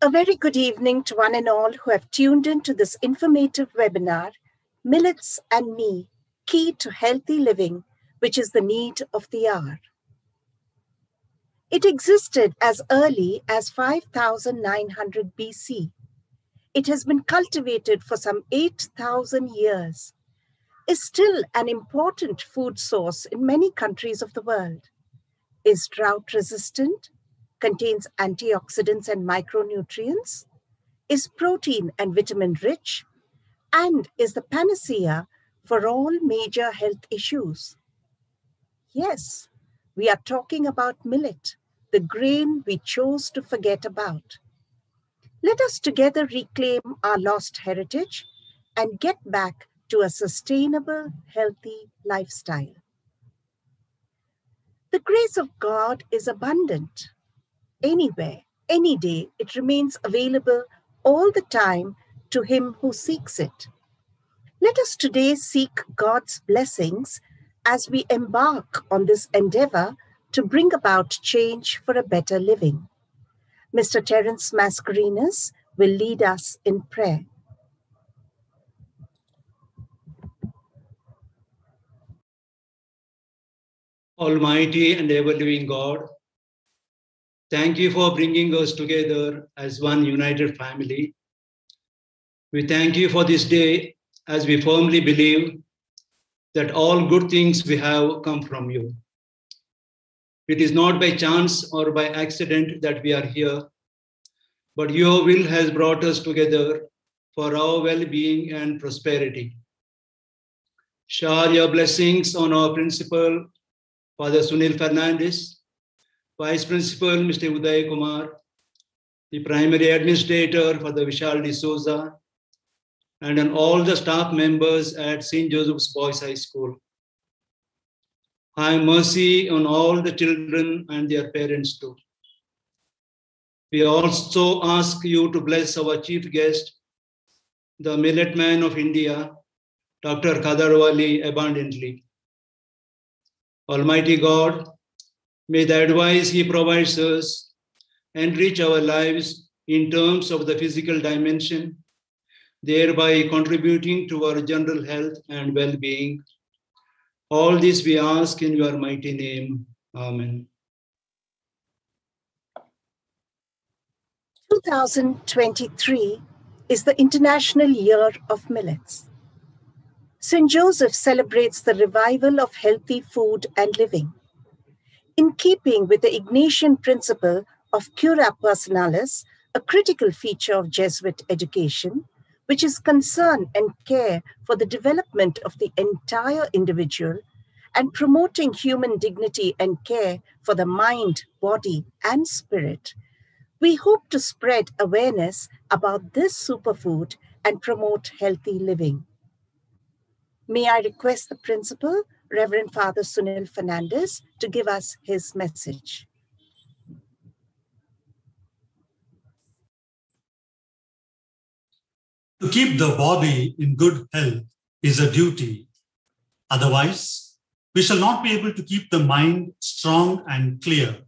A very good evening to one and all who have tuned in to this informative webinar, Millets and Me, Key to Healthy Living, which is the need of the hour. It existed as early as 5900 BC. It has been cultivated for some 8,000 years, is still an important food source in many countries of the world, is drought resistant, contains antioxidants and micronutrients, is protein and vitamin rich, and is the panacea for all major health issues. Yes, we are talking about millet, the grain we chose to forget about. Let us together reclaim our lost heritage and get back to a sustainable, healthy lifestyle. The grace of God is abundant. Anywhere, any day, it remains available all the time to him who seeks it. Let us today seek God's blessings as we embark on this endeavor to bring about change for a better living. Mr. Terrace Mascarenhas will lead us in prayer. Almighty and ever-living God, thank you for bringing us together as one united family. We thank you for this day as we firmly believe that all good things we have come from you. It is not by chance or by accident that we are here, but your will has brought us together for our well-being and prosperity. Shower your blessings on our principal, Father Sunil Fernandez, Vice Principal Mr. Uday Kumar, the Primary Administrator Father Vishal D'Souza, and on all the staff members at St. Joseph's Boys High School. Have mercy on all the children and their parents too. We also ask you to bless our chief guest, the Millet Man of India, Dr. Khader Vali, abundantly. Almighty God, may the advice he provides us enrich our lives in terms of the physical dimension, thereby contributing to our general health and well-being. All this we ask in your mighty name. Amen. 2023 is the International Year of Millets. St. Joseph celebrates the revival of healthy food and living. In keeping with the Ignatian principle of cura personalis, a critical feature of Jesuit education, which is concern and care for the development of the entire individual and promoting human dignity and care for the mind, body, and spirit, we hope to spread awareness about this superfood and promote healthy living. May I request the principal, Reverend Father Sunil Fernandez, to give us his message. To keep the body in good health is a duty. Otherwise, we shall not be able to keep the mind strong and clear.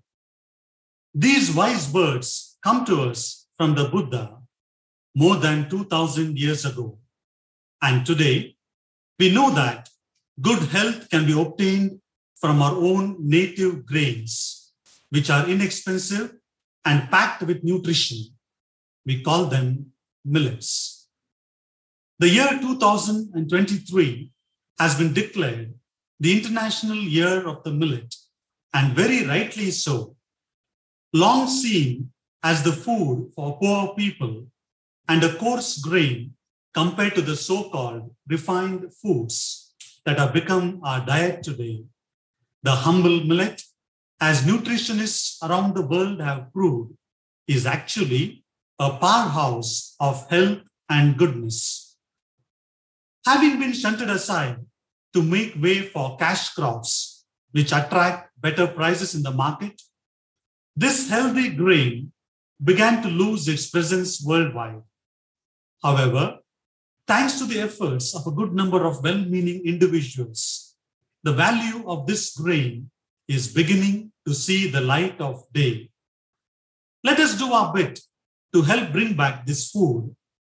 These wise words come to us from the Buddha more than 2,000 years ago. And today, we know that good health can be obtained from our own native grains, which are inexpensive and packed with nutrition. We call them millets. The year 2023 has been declared the International Year of the Millet, and very rightly so. Long seen as the food for poor people and a coarse grain compared to the so-called refined foods that have become our diet today, the humble millet, as nutritionists around the world have proved, is actually a powerhouse of health and goodness. Having been shunted aside to make way for cash crops, which attract better prices in the market, this healthy grain began to lose its presence worldwide. However, thanks to the efforts of a good number of well-meaning individuals, the value of this grain is beginning to see the light of day. Let us do our bit to help bring back this food,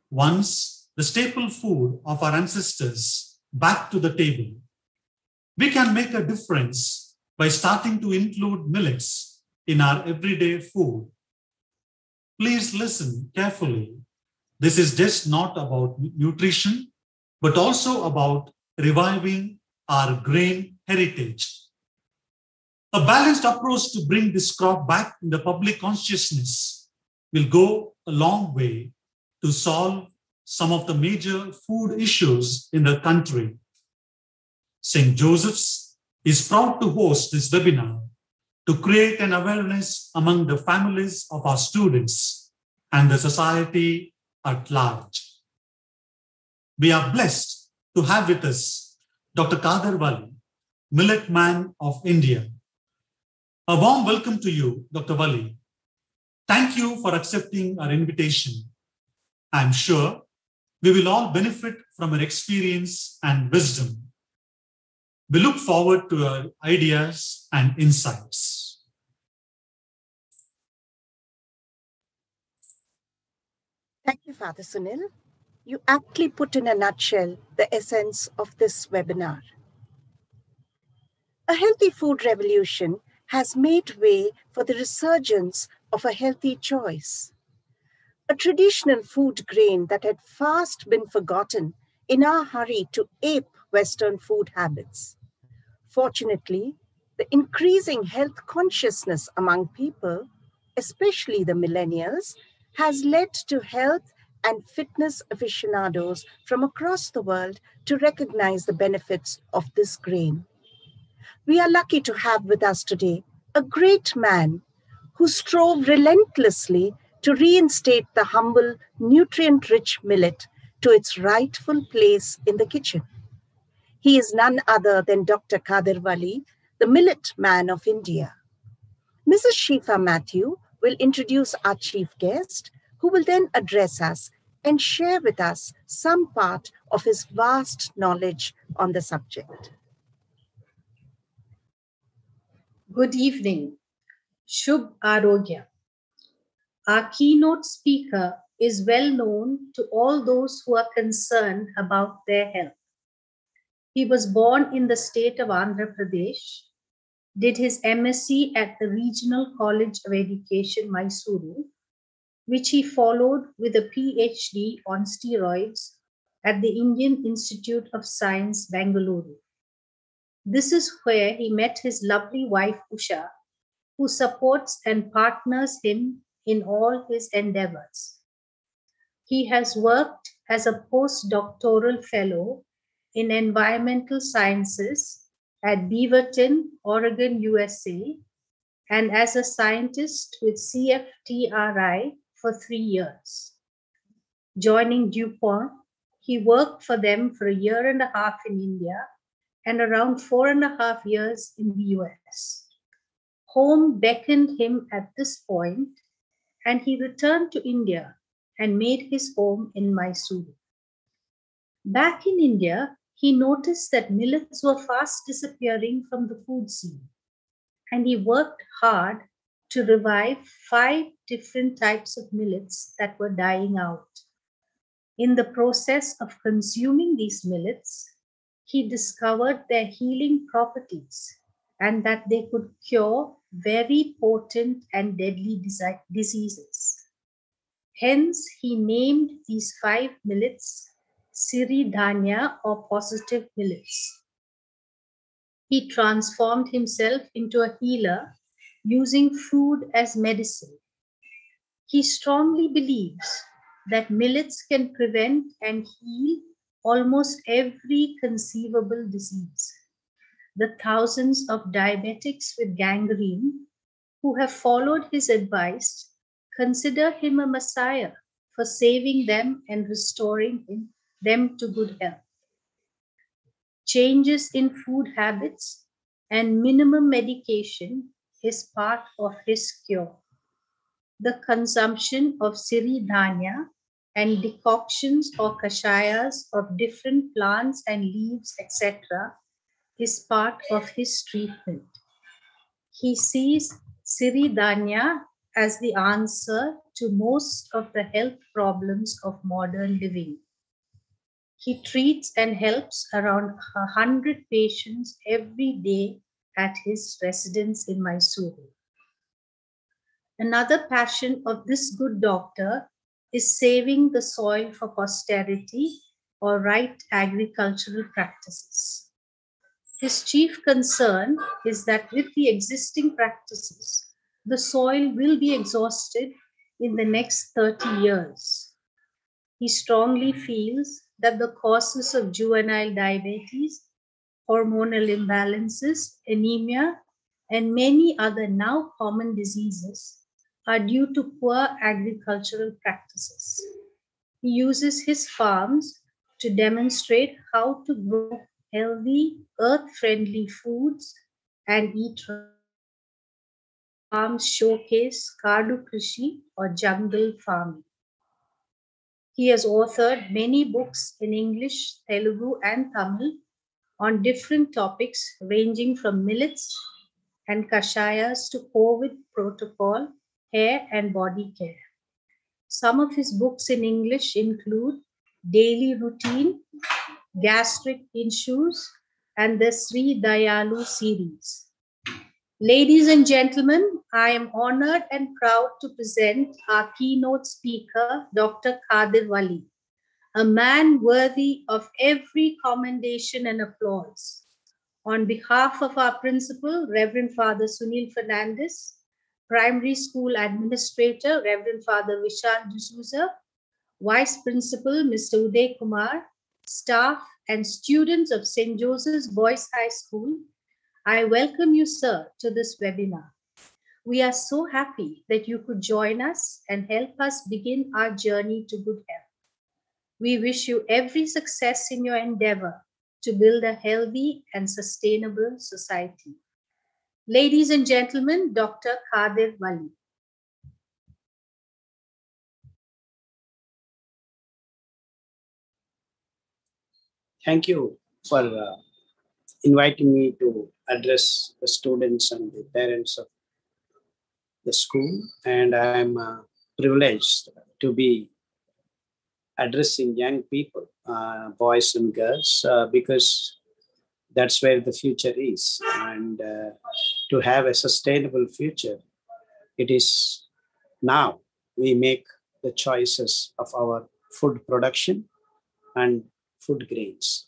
once the staple food of our ancestors, back to the table. We can make a difference by starting to include millets in our everyday food. Please listen carefully. This is just not about nutrition, but also about reviving our grain heritage. A balanced approach to bring this crop back in the public consciousness will go a long way to solve some of the major food issues in the country. St. Joseph's is proud to host this webinar to create an awareness among the families of our students and the society at large. We are blessed to have with us Dr. Khader Vali, Millet Man of India. A warm welcome to you, Dr. Vali. Thank you for accepting our invitation. I'm sure we will all benefit from your experience and wisdom. We look forward to your ideas and insights. Thank you, Father Sunil. You aptly put in a nutshell the essence of this webinar. A healthy food revolution has made way for the resurgence of a healthy choice. A traditional food grain that had fast been forgotten in our hurry to ape Western food habits. Fortunately, the increasing health consciousness among people, especially the millennials, has led to health and fitness aficionados from across the world to recognize the benefits of this grain. We are lucky to have with us today a great man who strove relentlessly to reinstate the humble, nutrient-rich millet to its rightful place in the kitchen. He is none other than Dr. Khader Vali, the Millet Man of India. Mrs. Shifa Matthew will introduce our chief guest, who will then address us and share with us some part of his vast knowledge on the subject. Good evening. Shubh Arogya. Our keynote speaker is well known to all those who are concerned about their health. He was born in the state of Andhra Pradesh, did his MSc at the Regional College of Education, Mysuru, which he followed with a PhD on steroids at the Indian Institute of Science, Bengaluru. This is where he met his lovely wife, Usha, who supports and partners him in all his endeavors. He has worked as a postdoctoral fellow in environmental sciences at Beaverton, Oregon, USA, and as a scientist with CFTRI for 3 years. Joining DuPont, he worked for them for 1.5 years in India and around 4.5 years in the US. Home beckoned him at this point, and he returned to India and made his home in Mysuru. Back in India, he noticed that millets were fast disappearing from the food scene, and he worked hard to revive 5 different types of millets that were dying out. In the process of consuming these millets, he discovered their healing properties and that they could cure very potent and deadly diseases. Hence, he named these 5 millets Siri Dhanya, or positive millets. He transformed himself into a healer using food as medicine. He strongly believes that millets can prevent and heal almost every conceivable disease. The thousands of diabetics with gangrene who have followed his advice consider him a messiah for saving them and restoring them to good health. Changes in food habits and minimum medication is part of his cure. The consumption of Siri Dhanya and decoctions or kashayas of different plants and leaves, etc., is part of his treatment. He sees Siri Dhanya as the answer to most of the health problems of modern living. He treats and helps around 100 patients every day at his residence in Mysuru. Another passion of this good doctor is saving the soil for posterity or right agricultural practices. His chief concern is that with the existing practices, the soil will be exhausted in the next 30 years. He strongly feels that the causes of juvenile diabetes, hormonal imbalances, anemia, and many other now common diseases are due to poor agricultural practices. He uses his farms to demonstrate how to grow healthy, earth-friendly foods and eat right. His farms showcase Kadu Krishi or jungle farming. He has authored many books in English, Telugu, and Tamil on different topics ranging from millets and kashayas to COVID protocol, hair and body care. Some of his books in English include Daily Routine, Gastric Issues, and the Sri Dayalu series. Ladies and gentlemen, I am honored and proud to present our keynote speaker, Dr. Khader Vali, a man worthy of every commendation and applause. On behalf of our principal, Reverend Father Sunil Fernandez, Primary School Administrator, Reverend Father Vishal D'Souza, Vice Principal, Mr. Uday Kumar, staff and students of St. Joseph's Boys High School, I welcome you, sir, to this webinar. We are so happy that you could join us and help us begin our journey to good health. We wish you every success in your endeavor to build a healthy and sustainable society. Ladies and gentlemen, Dr. Khader Vali. Thank you for inviting me to address the students and the parents of the school. And I'm privileged to be addressing young people, boys and girls, because that's where the future is. And to have a sustainable future, it is now we make the choices of our food production and food grains.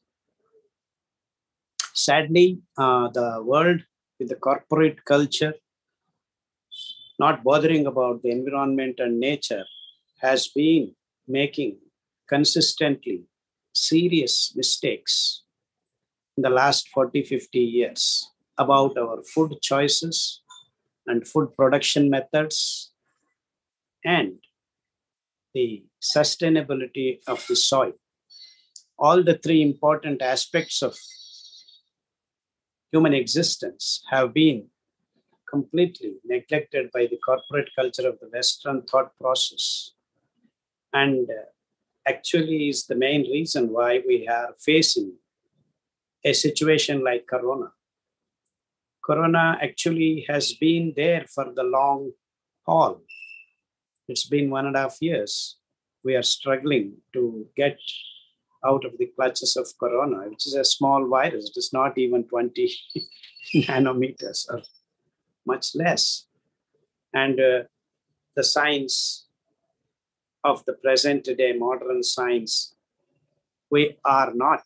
Sadly, the world with the corporate culture, not bothering about the environment and nature, has been making consistently serious mistakes in the last 40, 50 years about our food choices and food production methods and the sustainability of the soil. All the three important aspects of human existence have been completely neglected by the corporate culture of the Western thought process. And actually is the main reason why we are facing a situation like Corona. Corona actually has been there for the long haul. It's been 1.5 years. We are struggling to get out of the clutches of Corona, which is a small virus. It is not even 20 nanometers or much less. And the science of the present day, modern science, we are not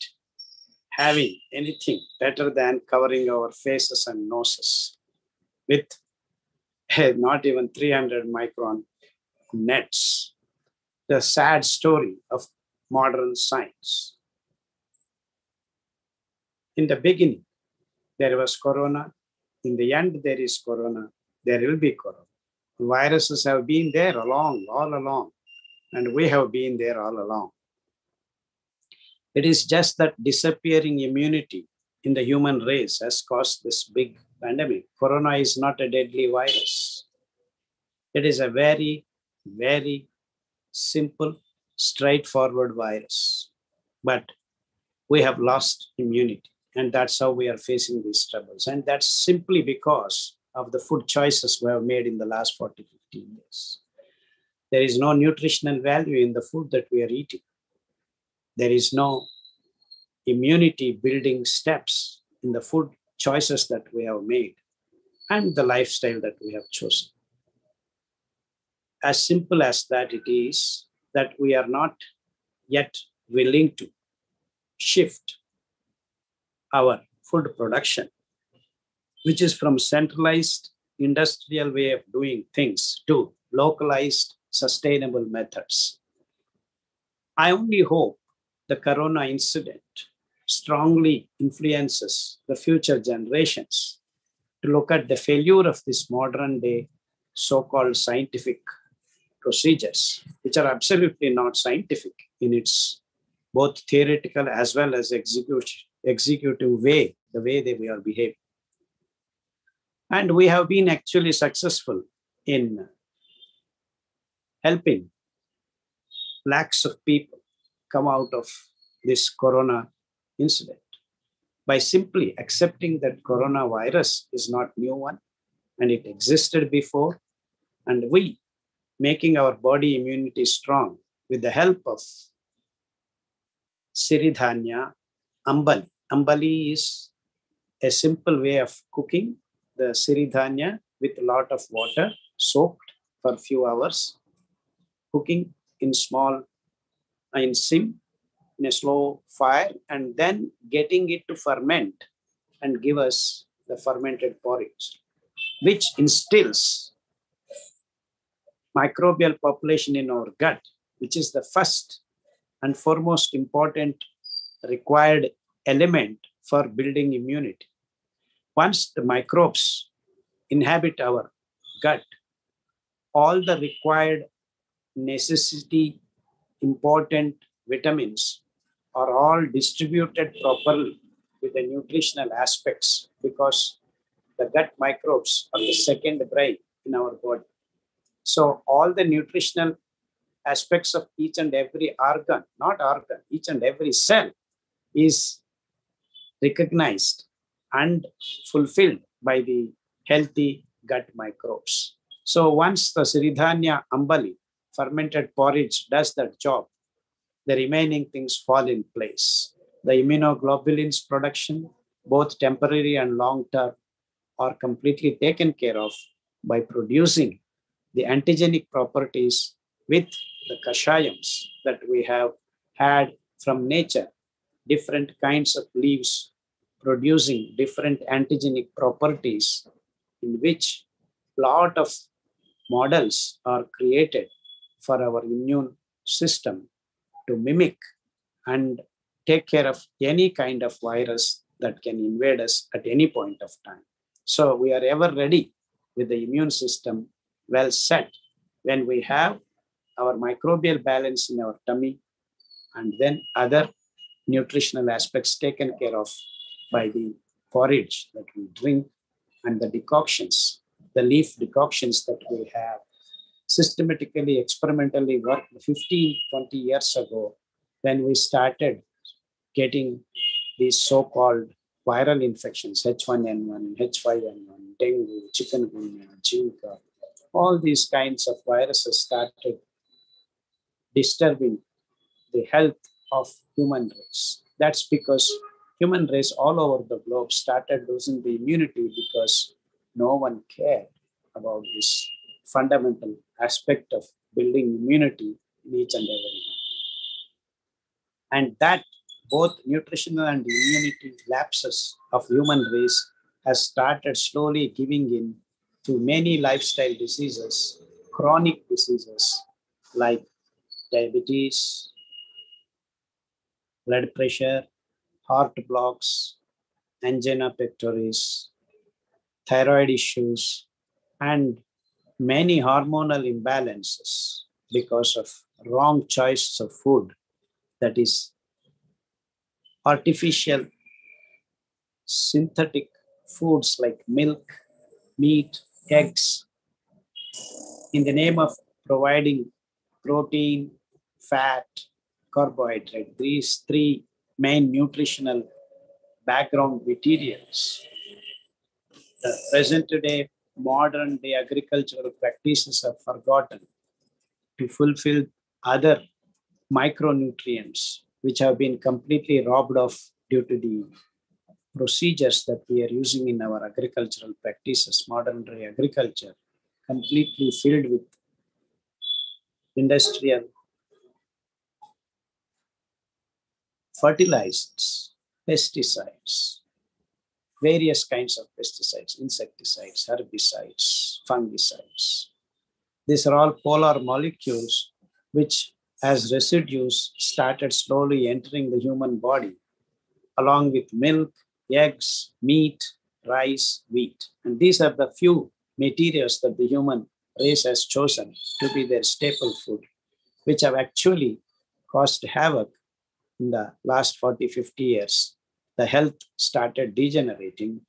having anything better than covering our faces and noses with not even 300 micron nets. The sad story of modern science. In the beginning, there was Corona. In the end, there is Corona. There will be Corona. Viruses have been there all along, and we have been there all along. It is just that disappearing immunity in the human race has caused this big pandemic. Corona is not a deadly virus. It is a very, very simple, straightforward virus. But we have lost immunity, and that's how we are facing these troubles. And that's simply because of the food choices we have made in the last 40, 50 50 years. There is no nutritional value in the food that we are eating. There is no immunity building steps in the food choices that we have made and the lifestyle that we have chosen. As simple as that it is, that we are not yet willing to shift our food production, which is from centralized industrial way of doing things to localized sustainable methods. I only hope the corona incident strongly influences the future generations to look at the failure of this modern day so-called scientific procedures, which are absolutely not scientific in its both theoretical as well as executive way, the way they are behaving. And we have been actually successful in helping lakhs of people come out of this corona incident by simply accepting that coronavirus is not new one and it existed before, and we making our body immunity strong with the help of Siridhanya Ambali. Ambali is a simple way of cooking the Siridhanya with a lot of water soaked for a few hours, cooking in sim, in a slow fire, and then getting it to ferment and give us the fermented porridge, which instills microbial population in our gut, which is the first and foremost important required element for building immunity. Once the microbes inhabit our gut, all the required necessity, important vitamins are all distributed properly with the nutritional aspects, because the gut microbes are the second brain in our body. So all the nutritional aspects of each and every organ, each and every cell is recognized and fulfilled by the healthy gut microbes. So once the Siridhanya Ambali fermented porridge does that job, the remaining things fall in place. The immunoglobulins production, both temporary and long-term, are completely taken care of by producing the antigenic properties with the kashayams that we have had from nature, different kinds of leaves producing different antigenic properties, in which a lot of models are created for our immune system to mimic and take care of any kind of virus that can invade us at any point of time. So we are ever ready with the immune system well set when we have our microbial balance in our tummy, and then other nutritional aspects taken care of by the porridge that we drink and the decoctions, the leaf decoctions that we have systematically, experimentally worked 15, 20 years ago when we started getting these so-called viral infections, H1N1, H5N1, dengue, chikungunya, Zika. All these kinds of viruses started disturbing the health of human race. That's because human race all over the globe started losing the immunity because no one cared about this fundamental aspect of building immunity in each and every one. And that both nutritional and immunity lapses of human race has started slowly giving in to many lifestyle diseases, chronic diseases like diabetes, blood pressure, heart blocks, angina pectoris, thyroid issues, and many hormonal imbalances because of wrong choice of food, that is artificial synthetic foods like milk, meat, eggs, in the name of providing protein, fat, carbohydrate, these three main nutritional background materials. The present day modern day agricultural practices are forgotten to fulfill other micronutrients, which have been completely robbed of due to the procedures that we are using in our agricultural practices. Modern day agriculture completely filled with industrial fertilizers, pesticides, various kinds of pesticides, insecticides, herbicides, fungicides. These are all polar molecules which, as residues, started slowly entering the human body, along with milk, eggs, meat, rice, wheat. And these are the few materials that the human race has chosen to be their staple food, which have actually caused havoc in the last 40, 50 years. The health started degenerating,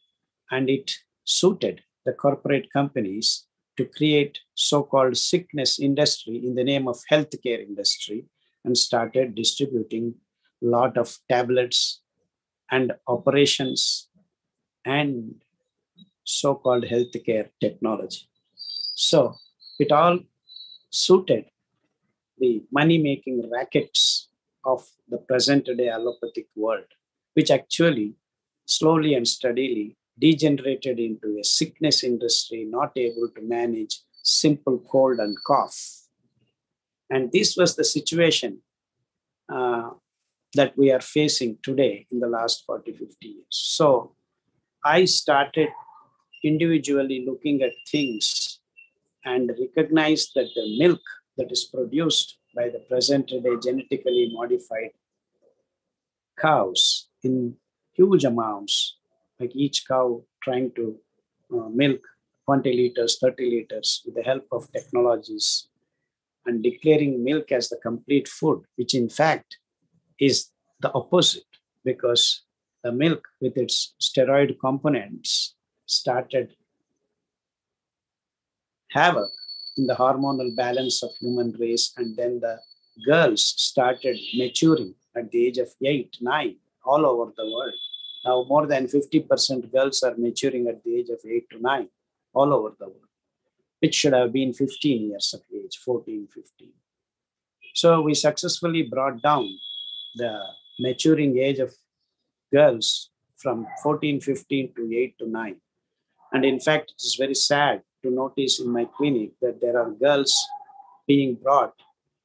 and it suited the corporate companies to create so-called sickness industry in the name of healthcare industry, and started distributing a lot of tablets and operations and so-called healthcare technology. So it all suited the money-making rackets of the present-day allopathic world, which actually slowly and steadily degenerated into a sickness industry, not able to manage simple cold and cough. And this was the situation that we are facing today in the last 40, 50 years. So I started individually looking at things and recognized that the milk that is produced by the present-day genetically modified cows in huge amounts, like each cow trying to milk 20 liters, 30 liters with the help of technologies, and declaring milk as the complete food, which in fact is the opposite, because the milk with its steroid components started havoc in the hormonal balance of human race. And then the girls started maturing at the age of 8, 9 all over the world. Now more than 50% girls are maturing at the age of 8 to 9 all over the world, which should have been 15 years of age, 14, 15. So we successfully brought down the maturing age of girls from 14, 15 to 8 to 9. And in fact, it is very sad to notice in my clinic that there are girls being brought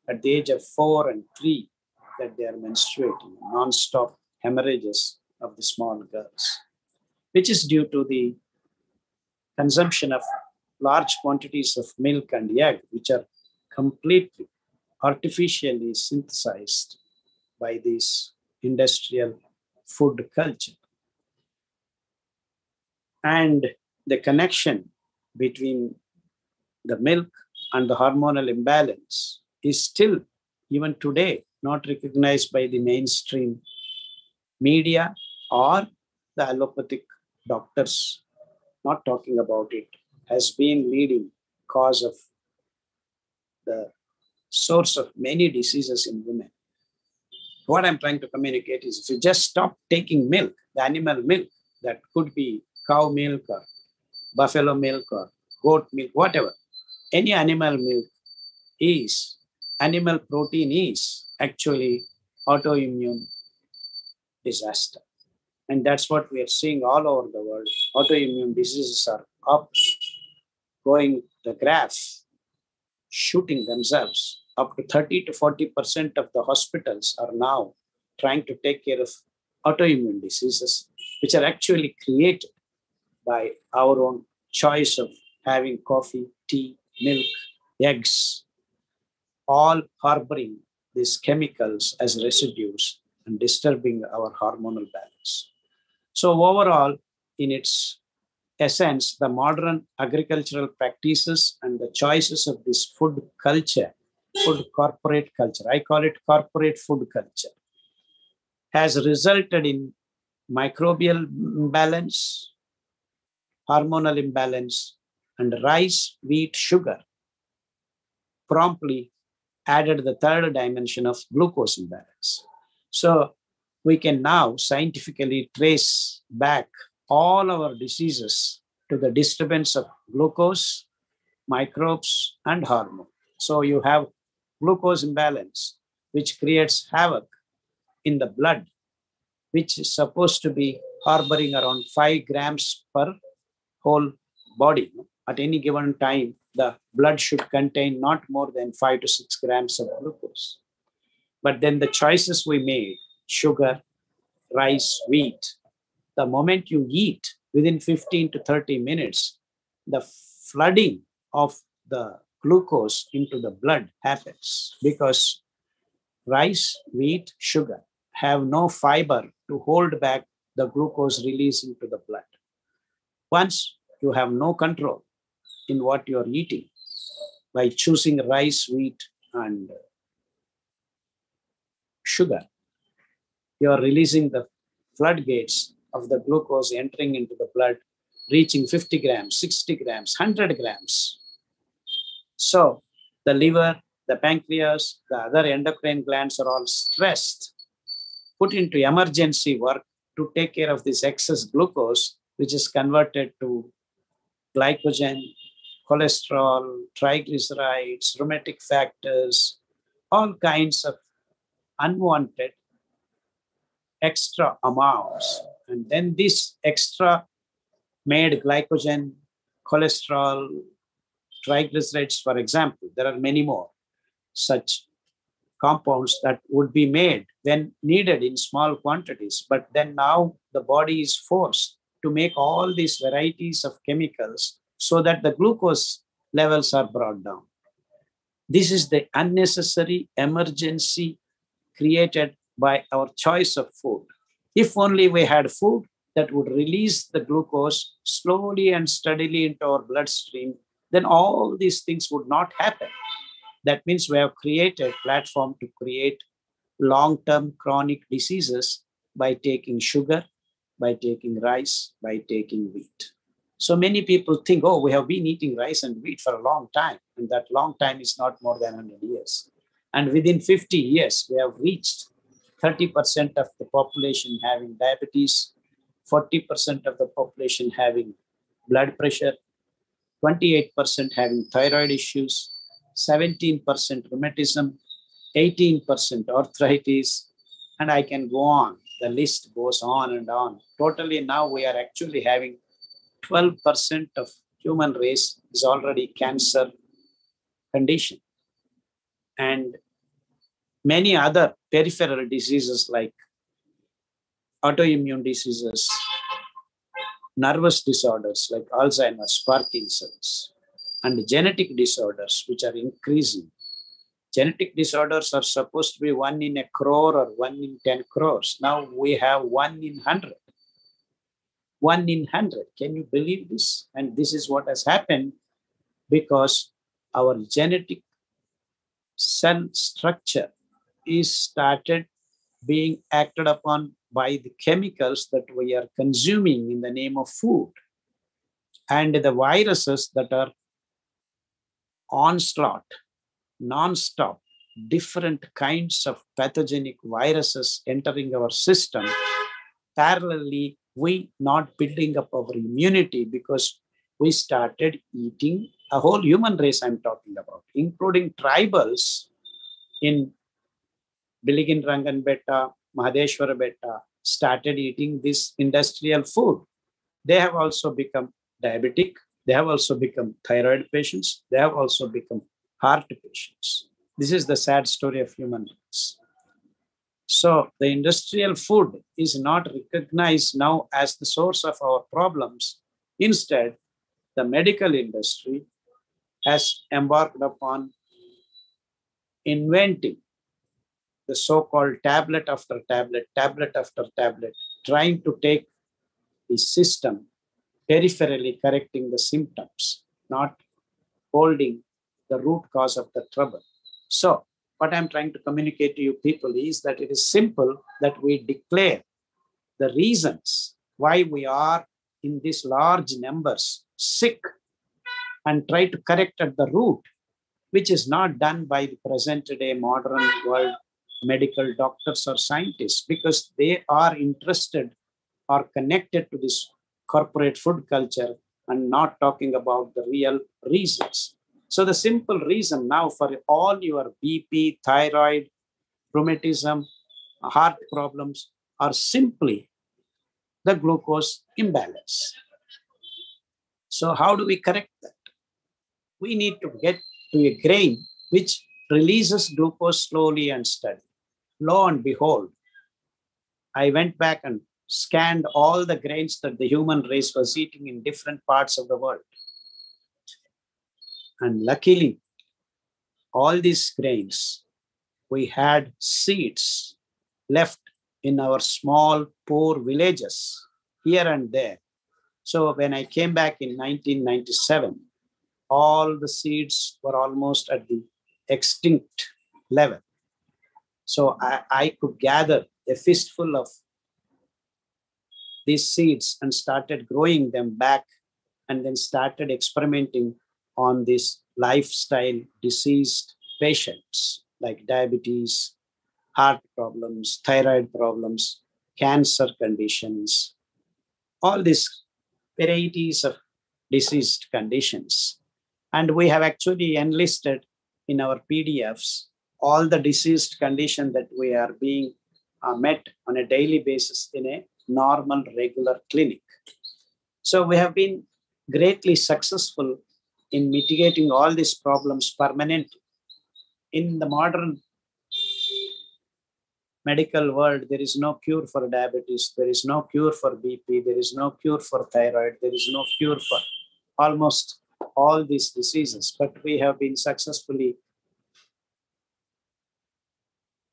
at the age of 4 and 3 that they are menstruating, non-stop hemorrhages of the small girls, which is due to the consumption of large quantities of milk and egg, which are completely artificially synthesized by this industrial food culture. And the connection between the milk and the hormonal imbalance is still, even today, not recognized by the mainstream media or the allopathic doctors, not talking about it, has been leading cause of the source of many diseases in women. What I'm trying to communicate is, if you just stop taking milk, the animal milk, that could be cow milk or buffalo milk or goat milk, whatever, any animal milk is, animal protein is actually autoimmune disaster. And that's what we are seeing all over the world. Autoimmune diseases are up, going the graph, shooting themselves. Up to 30 to 40% of the hospitals are now trying to take care of autoimmune diseases, which are actually created by our own choice of having coffee, tea, milk, eggs, all harboring these chemicals as residues and disturbing our hormonal balance. So overall, in its essence, the modern agricultural practices and the choices of this food culture, food corporate culture, I call it corporate food culture, has resulted in microbial imbalance, hormonal imbalance, and rice, wheat, sugar promptly added the third dimension of glucose imbalance. So we can now scientifically trace back all our diseases to the disturbance of glucose, microbes, and hormone. So you have glucose imbalance, which creates havoc in the blood, which is supposed to be harboring around 5 grams per whole body. At any given time, the blood should contain not more than 5 to 6 grams of glucose. But then the choices we made, sugar, rice, wheat, the moment you eat, within 15 to 30 minutes, the flooding of the glucose into the blood happens because rice, wheat, sugar have no fiber to hold back the glucose release into the blood. Once you have no control in what you are eating by choosing rice, wheat, and sugar, you are releasing the floodgates of the glucose entering into the blood, reaching 50 grams, 60 grams, 100 grams. So the liver, the pancreas, the other endocrine glands are all stressed, put into emergency work to take care of this excess glucose, which is converted to glycogen, cholesterol, triglycerides, rheumatic factors, all kinds of unwanted extra amounts. And then this extra made glycogen, cholesterol, triglycerides, for example, there are many more such compounds that would be made when needed in small quantities. But then now the body is forced to make all these varieties of chemicals so that the glucose levels are brought down. This is the unnecessary emergency created by our choice of food. If only we had food that would release the glucose slowly and steadily into our bloodstream, then all these things would not happen. That means we have created a platform to create long-term chronic diseases by taking sugar, by taking rice, by taking wheat. So many people think, oh, we have been eating rice and wheat for a long time. And that long time is not more than 100 years. And within 50 years, we have reached 30% of the population having diabetes, 40% of the population having blood pressure, 28% having thyroid issues, 17% rheumatism, 18% arthritis, and I can go on. The list goes on and on. Totally now we are actually having 12% of human race is already cancer condition. And many other peripheral diseases like autoimmune diseases, nervous disorders like Alzheimer's, Parkinson's, and genetic disorders, which are increasing. Genetic disorders are supposed to be 1 in a crore or 1 in 10 crores. Now we have 1 in 100. 1 in 100. Can you believe this? And this is what has happened because our genetic cell structure is started being acted upon by the chemicals that we are consuming in the name of food. And the viruses that are onslaught, non-stop, different kinds of pathogenic viruses entering our system. Parallelly, we not building up our immunity because we started eating a whole human race I'm talking about, including tribals in Biligin Rangan Betta, Mahadeshwara Betta, started eating this industrial food. They have also become diabetic. They have also become thyroid patients. They have also become heart patients. This is the sad story of human race. So the industrial food is not recognized now as the source of our problems. Instead, the medical industry has embarked upon inventing the so-called tablet after tablet, tablet after tablet, trying to take the system peripherally correcting the symptoms, not holding the root cause of the trouble. So what I'm trying to communicate to you people is that it is simple that we declare the reasons why we are in these large numbers sick and try to correct at the root, which is not done by the present day modern world medical doctors or scientists because they are interested or connected to this corporate food culture and not talking about the real reasons. So the simple reason now for all your BP, thyroid, rheumatism, heart problems are simply the glucose imbalance. So how do we correct that? We need to get to a grain which releases glucose slowly and steady. Lo and behold, I went back and scanned all the grains that the human race was eating in different parts of the world. And luckily, all these grains, we had seeds left in our small, poor villages here and there. So when I came back in 1997, all the seeds were almost at the extinct level. So I could gather a fistful of these seeds and started growing them back, and then started experimenting on these lifestyle diseased patients like diabetes, heart problems, thyroid problems, cancer conditions, all these varieties of diseased conditions. And we have actually enlisted in our PDFs all the diseased conditions that we are being met on a daily basis in a normal, regular clinic. So we have been greatly successful in mitigating all these problems permanently. In the modern medical world, there is no cure for diabetes, there is no cure for BP, there is no cure for thyroid, there is no cure for almost all these diseases. But we have been successfully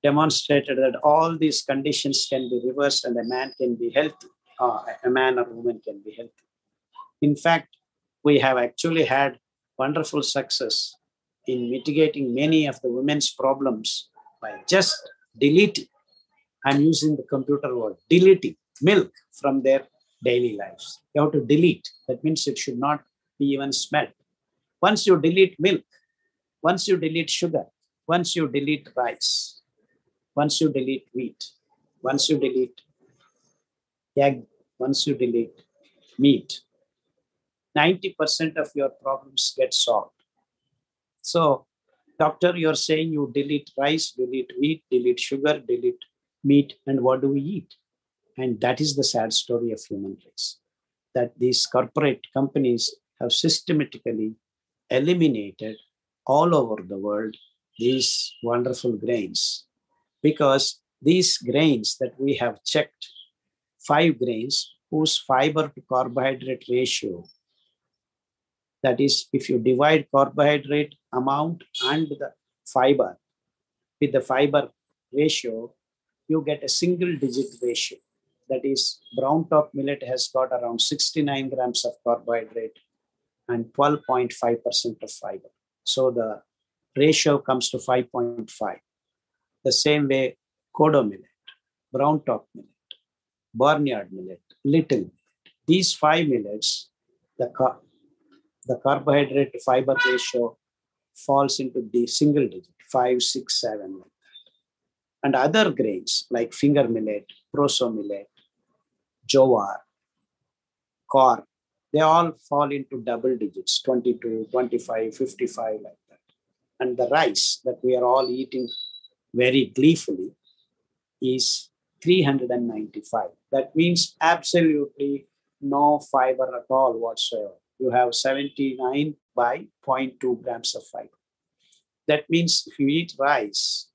demonstrated that all these conditions can be reversed and a man can be healthy, a man or woman can be healthy. In fact, we have actually had wonderful success in mitigating many of the women's problems by just deleting, I'm using the computer word, deleting milk from their daily lives. You have to delete. That means it should not be even smelled. Once you delete milk, once you delete sugar, once you delete rice, once you delete wheat, once you delete egg, once you delete meat, 90% of your problems get solved. So, doctor, you're saying you delete rice, delete wheat, delete sugar, delete meat, and what do we eat? And that is the sad story of human race, that these corporate companies have systematically eliminated all over the world these wonderful grains, because these grains that we have checked, 5 grains whose fiber to carbohydrate ratio, that is, if you divide carbohydrate amount and the fiber with the fiber ratio, you get a single digit ratio. That is, brown top millet has got around 69 grams of carbohydrate and 12.5% of fiber. So the ratio comes to 5.5. The same way, kodo millet, brown top millet, barnyard millet, little millet. These 5 millets, the carbohydrate to fiber ratio falls into the single digit, 5, 6, 7, like that. And other grains like finger millet, proso millet, jowar, corn, they all fall into double digits, 22, 25, 55, like that. And the rice that we are all eating very gleefully is 395. That means absolutely no fiber at all whatsoever. You have 79 by 0.2 grams of fiber. That means if you eat rice,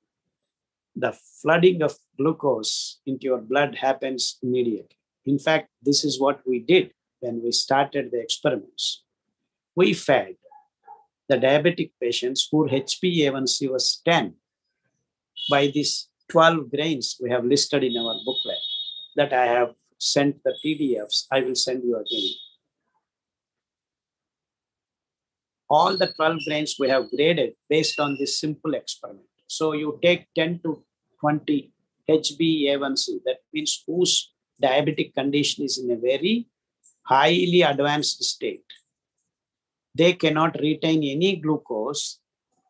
the flooding of glucose into your blood happens immediately. In fact, this is what we did when we started the experiments. We fed the diabetic patients whose HbA1c was 10 by these 12 grains we have listed in our booklet that I have sent the PDFs. I will send you again. All the 12 grains we have graded based on this simple experiment. So you take 10 to 20 HbA1c, that means whose diabetic condition is in a very highly advanced state. They cannot retain any glucose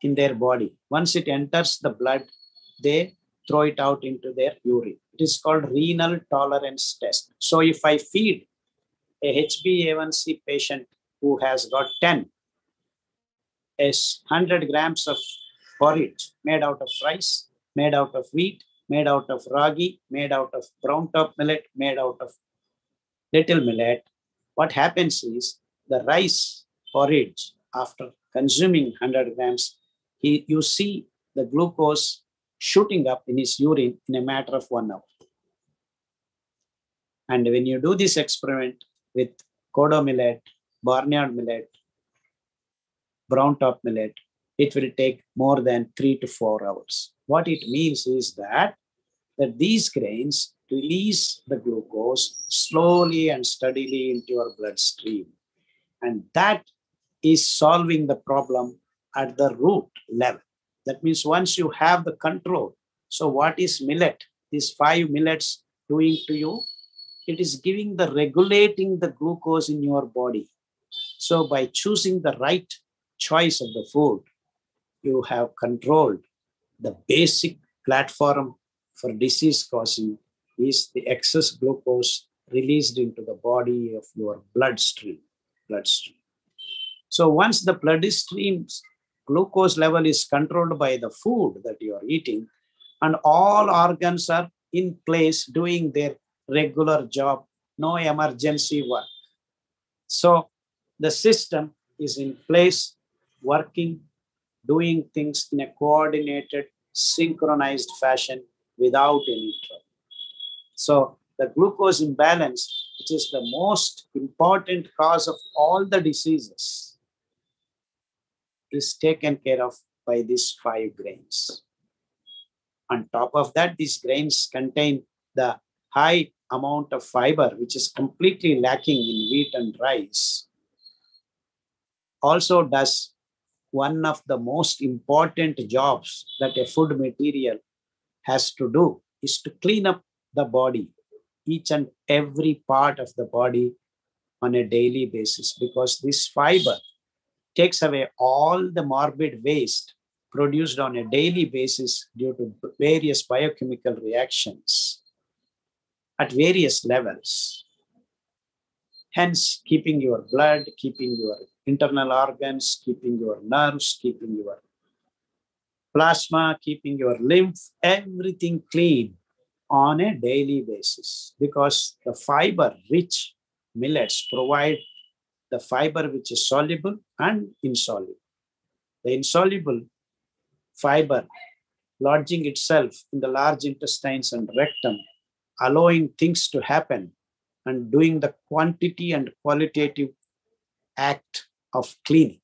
in their body. Once it enters the blood, they throw it out into their urine. It is called renal tolerance test. So if I feed a HbA1c patient who has got 10 is 100 grams of porridge made out of rice, made out of wheat, made out of ragi, made out of brown top millet, made out of little millet. What happens is the rice porridge, after consuming 100 grams, you see the glucose shooting up in his urine in a matter of 1 hour. And when you do this experiment with kodo millet, barnyard millet, brown top millet, it will take more than 3 to 4 hours. What it means is that these grains release the glucose slowly and steadily into your bloodstream. And that is solving the problem at the root level. That means once you have the control. So what is millet? These 5 millets doing to you? It is regulating the glucose in your body. So by choosing the right choice of the food, you have controlled the basic platform for disease causing is the excess glucose released into the body of your bloodstream. So once the bloodstream's glucose level is controlled by the food that you are eating, and all organs are in place doing their regular job, no emergency work. So the system is in place, working, doing things in a coordinated, synchronized fashion without any trouble. So the glucose imbalance, which is the most important cause of all the diseases, is taken care of by these 5 grains. On top of that, these grains contain the high amount of fiber, which is completely lacking in wheat and rice. Also does one of the most important jobs that a food material has to do is to clean up the body, each and every part of the body on a daily basis, because this fiber takes away all the morbid waste produced on a daily basis due to various biochemical reactions at various levels. Hence, keeping your blood, keeping your internal organs, keeping your nerves, keeping your plasma, keeping your lymph, everything clean on a daily basis, because the fiber-rich millets provide the fiber which is soluble and insoluble. The insoluble fiber lodging itself in the large intestines and rectum, allowing things to happen and doing the quantity and qualitative act of cleaning.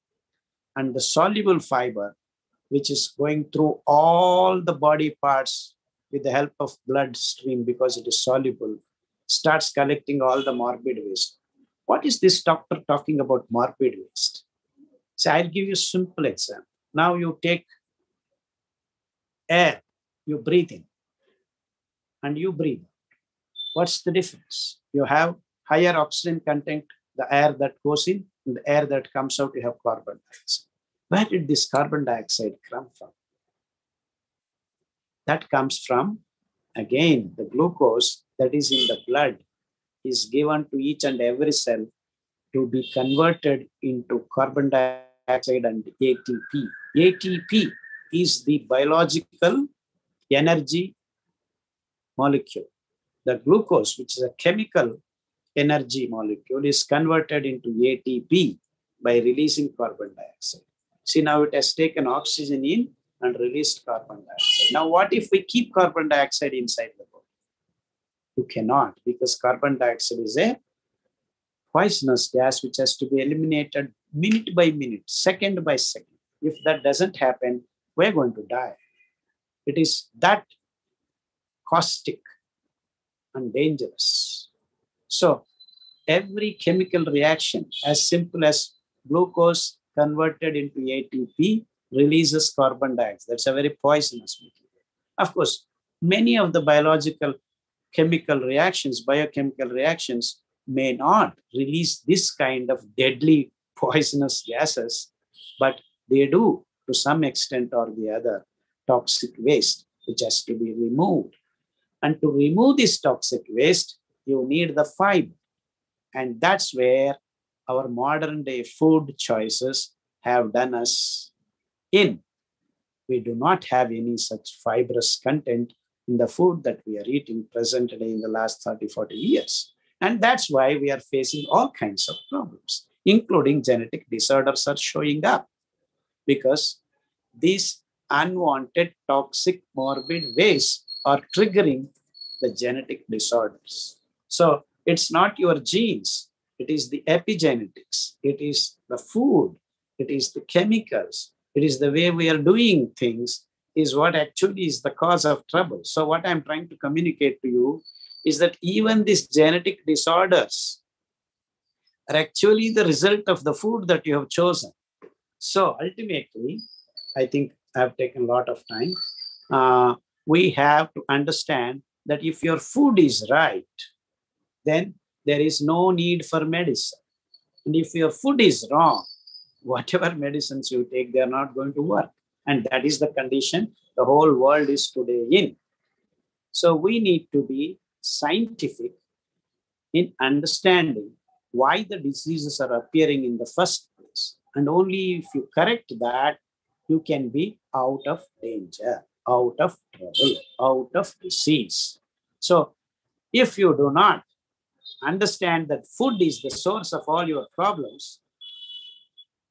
And the soluble fiber, which is going through all the body parts with the help of bloodstream, because it is soluble, starts collecting all the morbid waste. What is this doctor talking about morbid waste? So I'll give you a simple example. Now you take air, you breathe in, and you breathe out. What's the difference? You have higher oxygen content, the air that goes in, and the air that comes out, you have carbon dioxide. Where did this carbon dioxide come from? That comes from, again, the glucose that is in the blood is given to each and every cell to be converted into carbon dioxide and ATP. ATP is the biological energy molecule. The glucose, which is a chemical energy molecule, is converted into ATP by releasing carbon dioxide. See, now it has taken oxygen in and released carbon dioxide. Now, what if we keep carbon dioxide inside the body? You cannot, because carbon dioxide is a poisonous gas which has to be eliminated minute by minute, second by second. If that doesn't happen, we're going to die. It is that caustic and dangerous. So every chemical reaction, as simple as glucose converted into ATP, releases carbon dioxide. That's a very poisonous material. Of course, many of the biological chemical reactions, biochemical reactions, may not release this kind of deadly poisonous gases, but they do to some extent or the other toxic waste, which has to be removed. And to remove this toxic waste, you need the fiber. And that's where our modern day food choices have done us in. We do not have any such fibrous content in the food that we are eating presently in the last 30, 40 years. And that's why we are facing all kinds of problems, including genetic disorders are showing up, because these unwanted toxic morbid waste are triggering the genetic disorders. So it's not your genes, it is the epigenetics, it is the food, it is the chemicals, it is the way we are doing things is what actually is the cause of trouble. So what I'm trying to communicate to you is that even these genetic disorders are actually the result of the food that you have chosen. So ultimately, I think I've taken a lot of time. We have to understand that if your food is right, then there is no need for medicine. And if your food is wrong, whatever medicines you take, they are not going to work. And that is the condition the whole world is today in. So we need to be scientific in understanding why the diseases are appearing in the first place. And only if you correct that, you can be out of danger, out of trouble, out of disease. So if you do not understand that food is the source of all your problems,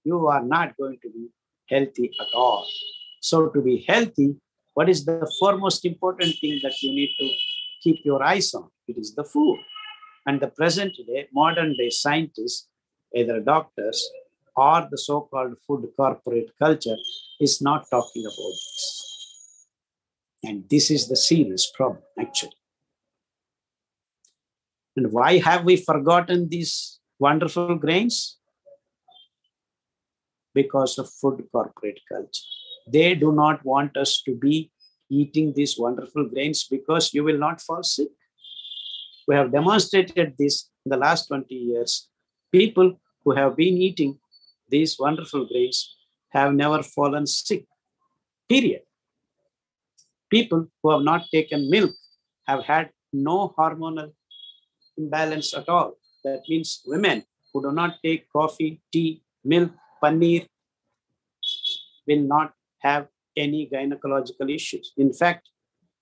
you are not going to be healthy at all. So to be healthy, what is the foremost important thing that you need to keep your eyes on? It is the food. And the present day, modern day scientists, either doctors or the so-called food corporate culture, is not talking about this. And this is the serious problem, actually. And why have we forgotten these wonderful grains? Because of food corporate culture. They do not want us to be eating these wonderful grains because you will not fall sick. We have demonstrated this in the last 20 years. People who have been eating these wonderful grains have never fallen sick, period. People who have not taken milk have had no hormonal imbalance at all. That means women who do not take coffee, tea, milk, paneer will not have any gynecological issues. In fact,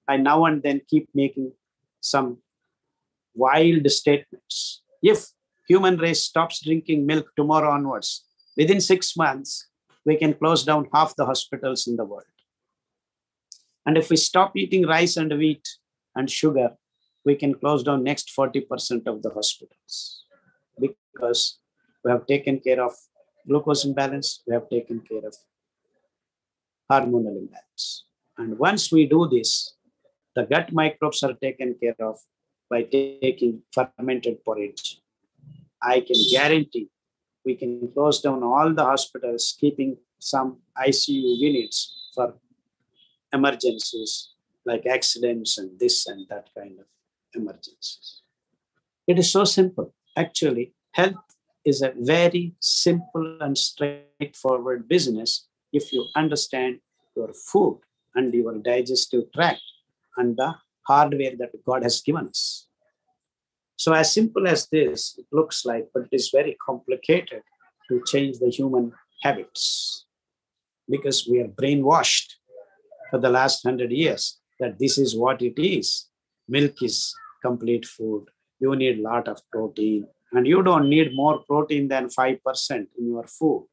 I now and then keep making some wild statements. If human race stops drinking milk tomorrow onwards, within 6 months, we can close down half the hospitals in the world. And if we stop eating rice and wheat and sugar, we can close down next 40% of the hospitals, because we have taken care of glucose imbalance, we have taken care of hormonal imbalance. And once we do this, the gut microbes are taken care of by taking fermented porridge. I can guarantee we can close down all the hospitals, keeping some ICU units for emergencies like accidents and this and that kind of emergencies. It is so simple. Actually, health is a very simple and straightforward business if you understand your food and your digestive tract and the hardware that God has given us. So as simple as this, it looks like, but it is very complicated to change the human habits, because we are brainwashed for the last 100 years that this is what it is. Milk is complete food. You need a lot of protein, and you don't need more protein than 5% in your food.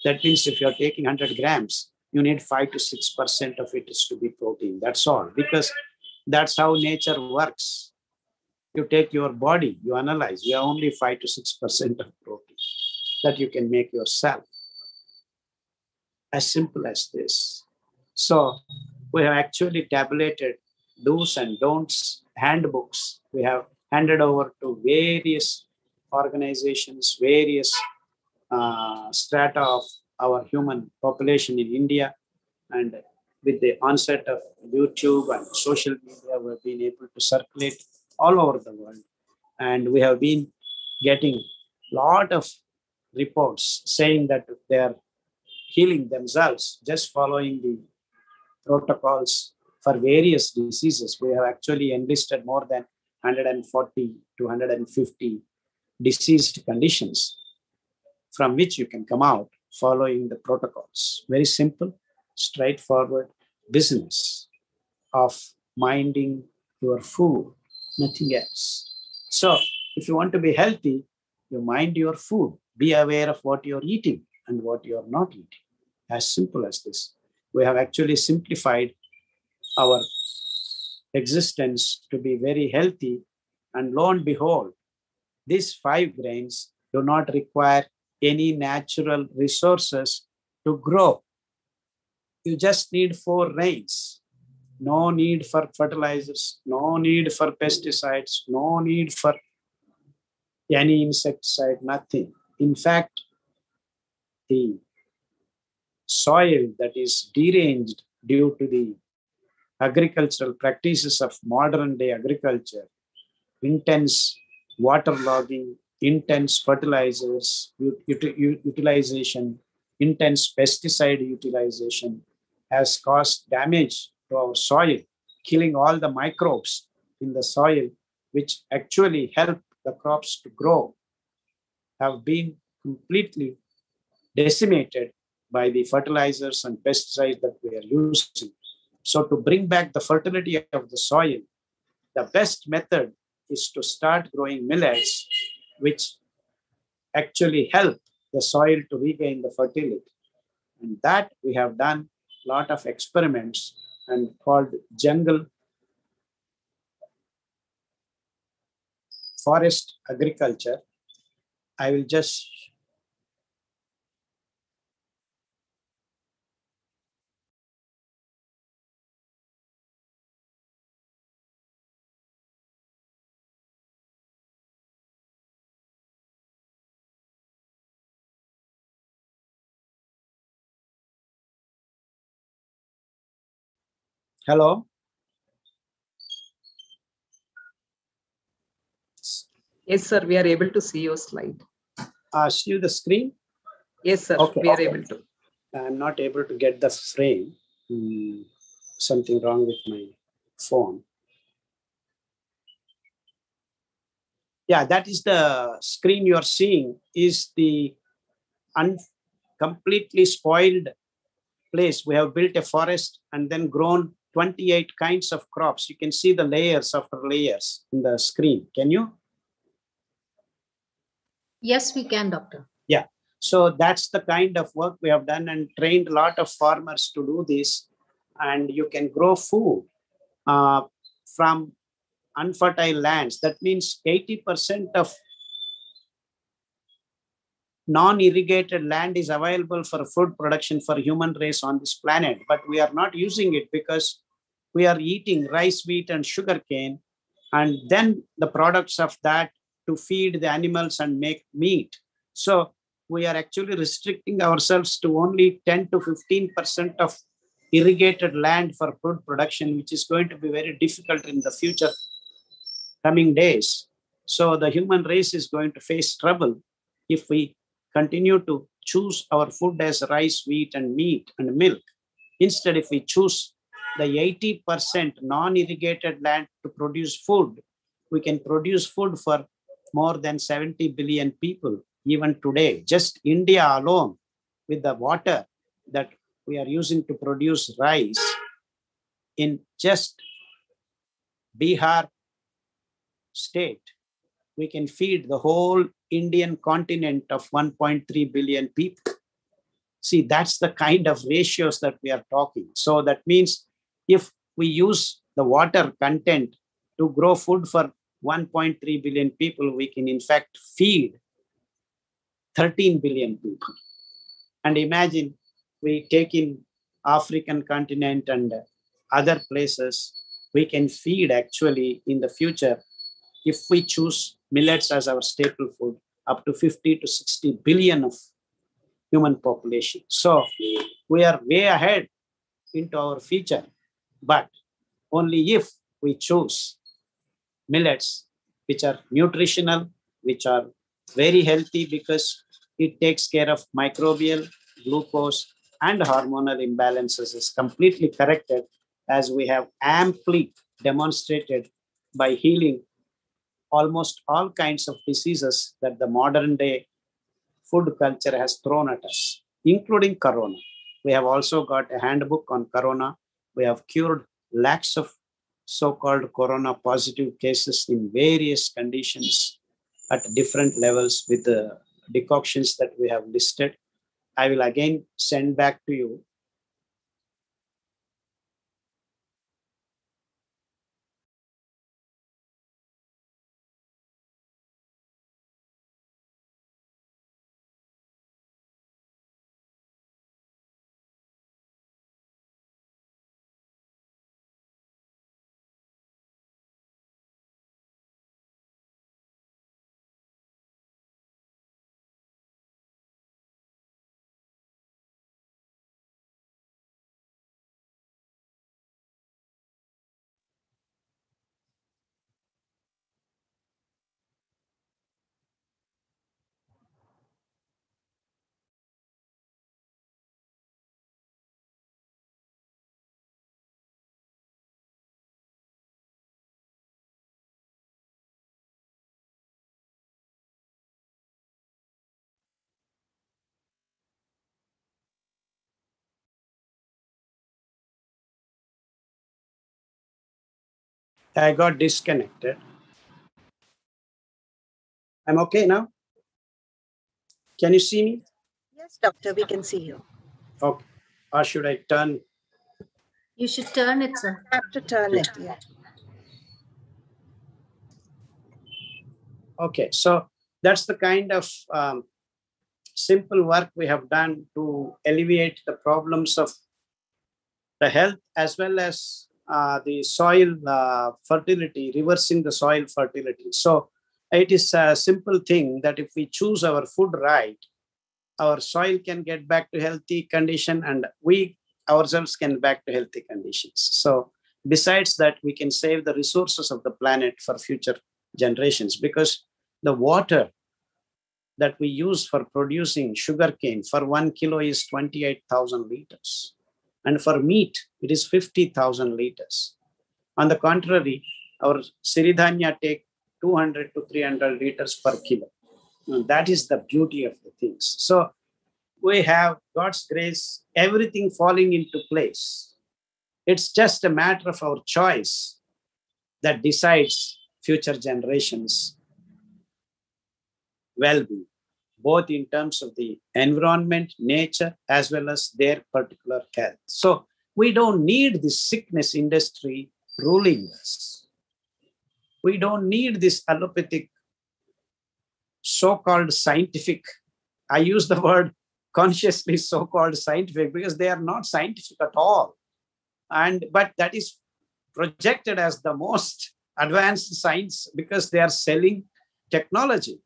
That means if you're taking 100 grams, you need 5 to 6% of it is to be protein. That's all, because that's how nature works. You take your body, you analyze, you have only 5 to 6% of protein that you can make yourself. As simple as this. So we have actually tabulated do's and don'ts handbooks. We have handed over to various organizations, various strata of our human population in India. And with the onset of YouTube and social media, we've been able to circulate all over the world. And we have been getting a lot of reports saying that they are healing themselves just following the protocols for various diseases. We have actually enlisted more than 140 to 150 diseased conditions from which you can come out following the protocols. Very simple, straightforward business of minding your food, nothing else. So if you want to be healthy, you mind your food. Be aware of what you're eating and what you're not eating. As simple as this. We have actually simplified our existence to be very healthy. And lo and behold, these 5 grains do not require any natural resources to grow. You just need 4 rains. No need for fertilizers, no need for pesticides, no need for any insecticide, nothing. In fact, the soil that is deranged due to the agricultural practices of modern day agriculture, intense waterlogging, intense fertilizers utilization, intense pesticide utilization has caused damage to our soil, killing all the microbes in the soil, which actually help the crops to grow, have been completely decimated by the fertilizers and pesticides that we are using. So to bring back the fertility of the soil, the best method is to start growing millets, which actually help the soil to regain the fertility. And that we have done a lot of experiments and called jungle forest agriculture. I will just hello. Yes, sir, we are able to see your slide. See the screen? Yes, sir, okay, we are able to. I'm not able to get the frame. Something wrong with my phone. Yeah, that is the screen you are seeing is the completely spoiled place. We have built a forest and then grown 28 kinds of crops. You can see the layers after layers in the screen. Can you? Yes, we can, Doctor. Yeah. So that's the kind of work we have done and trained a lot of farmers to do this. And you can grow food from unfertile lands. That means 80% of non-irrigated land is available for food production for human race on this planet, but we are not using it because we are eating rice, wheat, and sugarcane, and then the products of that to feed the animals and make meat. So we are actually restricting ourselves to only 10 to 15% of irrigated land for food production, which is going to be very difficult in the future coming days. So the human race is going to face trouble if we continue to choose our food as rice, wheat, and meat and milk. Instead, if we choose the 80% non-irrigated land to produce food, we can produce food for more than 70 billion people even today. Just India alone, with the water that we are using to produce rice, in just Bihar state, we can feed the whole Indian continent of 1.3 billion people. See, that's the kind of ratios that we are talking. So that means if we use the water content to grow food for 1.3 billion people, we can in fact feed 13 billion people. And imagine we take in African continent and other places, we can feed actually in the future, if we choose millets as our staple food, up to 50 to 60 billion of human population. So we are way ahead into our future, but only if we choose millets, which are nutritional, which are very healthy because it takes care of microbial, glucose, and hormonal imbalances is completely corrected, as we have amply demonstrated by healing almost all kinds of diseases that the modern day food culture has thrown at us, including Corona. We have also got a handbook on Corona. We have cured lakhs of so-called Corona positive cases in various conditions at different levels with the decoctions that we have listed. I will again send back to you. I got disconnected. I'm okay now? Can you see me? Yes, doctor, we can see you. Okay. Or should I turn? You should turn it, sir. Have to turn it, yeah. Okay, so that's the kind of simple work we have done to alleviate the problems of the health as well as the soil fertility, reversing the soil fertility. So it is a simple thing that if we choose our food right, our soil can get back to healthy condition and we ourselves can back to healthy conditions. So besides that, we can save the resources of the planet for future generations, because the water that we use for producing sugarcane for 1 kilo is 28,000 liters. And for meat, it is 50,000 liters. On the contrary, our Siridhanya take 200 to 300 liters per kilo. And that is the beauty of the things. So we have God's grace, everything falling into place. It's just a matter of our choice that decides future generations' well-being, both in terms of the environment, nature, as well as their particular health. So we don't need this sickness industry ruling us. We don't need this allopathic, so-called scientific. I use the word consciously so-called scientific because they are not scientific at all. But that is projected as the most advanced science because they are selling technology.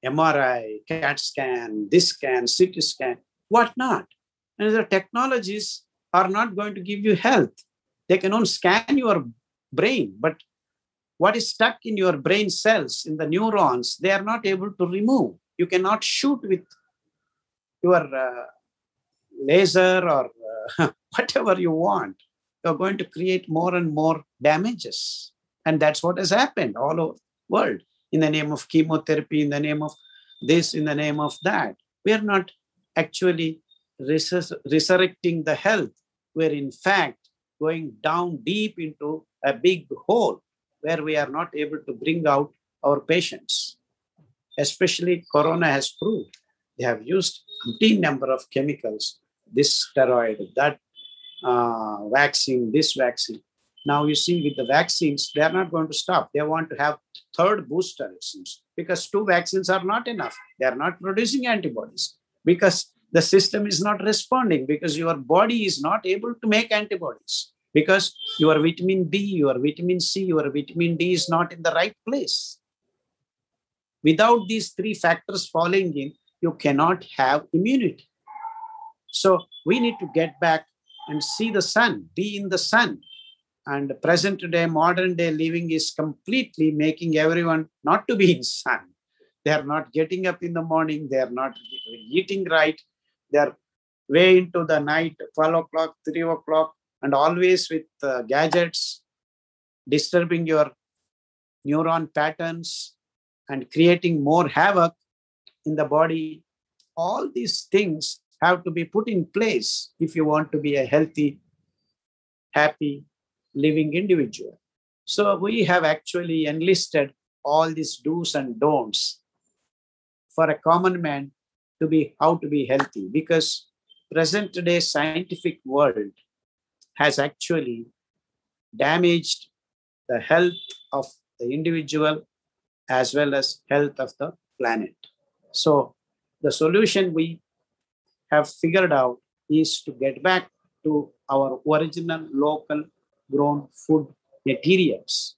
MRI, CAT scan, this scan, CT scan, whatnot. And the technologies are not going to give you health. They can only scan your brain, but what is stuck in your brain cells, in the neurons, they are not able to remove. You cannot shoot with your laser or whatever you want. You're going to create more and more damages. And that's what has happened all over the world. In the name of chemotherapy, in the name of this, in the name of that. We are not actually resurrecting the health. We're in fact going down deep into a big hole where we are not able to bring out our patients. Especially Corona has proved. They have used umpteen number of chemicals, this steroid, that vaccine, this vaccine. Now you see with the vaccines, they are not going to stop. They want to have third booster, it seems, because 2 vaccines are not enough. They are not producing antibodies because the system is not responding, because your body is not able to make antibodies, because your vitamin B, your vitamin C, your vitamin D is not in the right place. Without these 3 factors falling in, you cannot have immunity. So we need to get back and see the sun, be in the sun. And present day, modern day living is completely making everyone not to be in sun. They are not getting up in the morning. They are not eating right. They are way into the night, 12 o'clock, 3 o'clock, and always with gadgets, disturbing your neuron patterns and creating more havoc in the body. all these things have to be put in place if you want to be a healthy, happy, living individual. So we have actually enlisted all these do's and don'ts for a common man to be how to be healthy, because present day scientific world has actually damaged the health of the individual as well as health of the planet. So the solution we have figured out is to get back to our original local grown food materials.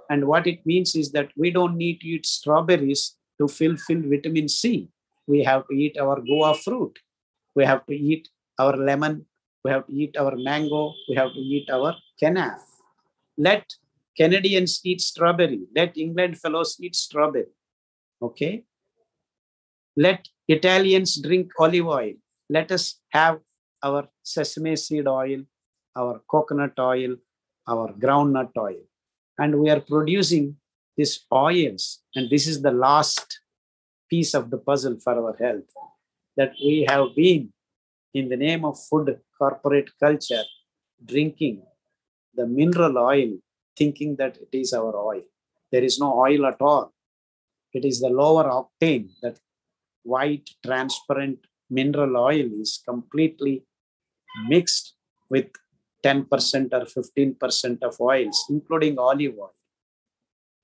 And what it means is that we don't need to eat strawberries to fulfill vitamin C. We have to eat our guava fruit. We have to eat our lemon. We have to eat our mango. We have to eat our kenaf. Let Canadians eat strawberry. Let England fellows eat strawberry. Okay? Let Italians drink olive oil. Let us have our sesame seed oil, our coconut oil, our groundnut oil. And we are producing these oils. And this is the last piece of the puzzle for our health, that we have been, in the name of food corporate culture, drinking the mineral oil, thinking that it is our oil. There is no oil at all. It is the lower octane, that white, transparent mineral oil is completely mixed with 10% or 15% of oils, including olive oil.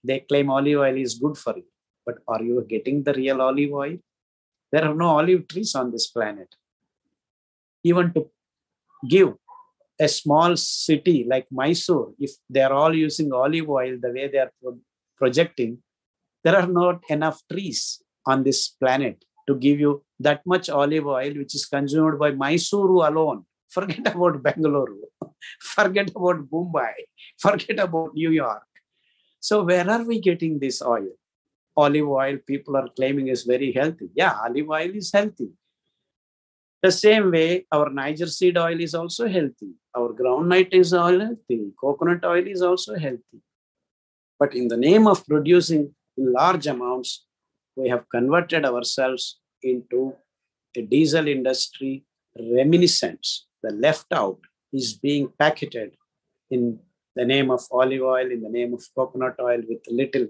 They claim olive oil is good for you, but are you getting the real olive oil? There are no olive trees on this planet. Even to give a small city like Mysore, if they are all using olive oil the way they are projecting, there are not enough trees on this planet to give you that much olive oil, which is consumed by Mysuru alone. Forget about Bengaluru, forget about Mumbai, forget about New York. So where are we getting this oil? Olive oil, people are claiming, is very healthy. Yeah, olive oil is healthy. The same way, our Niger seed oil is also healthy. Our groundnut is all healthy. Coconut oil is also healthy. But in the name of producing in large amounts, we have converted ourselves into a diesel industry reminiscence. The left out is being packaged in the name of olive oil, in the name of coconut oil, with little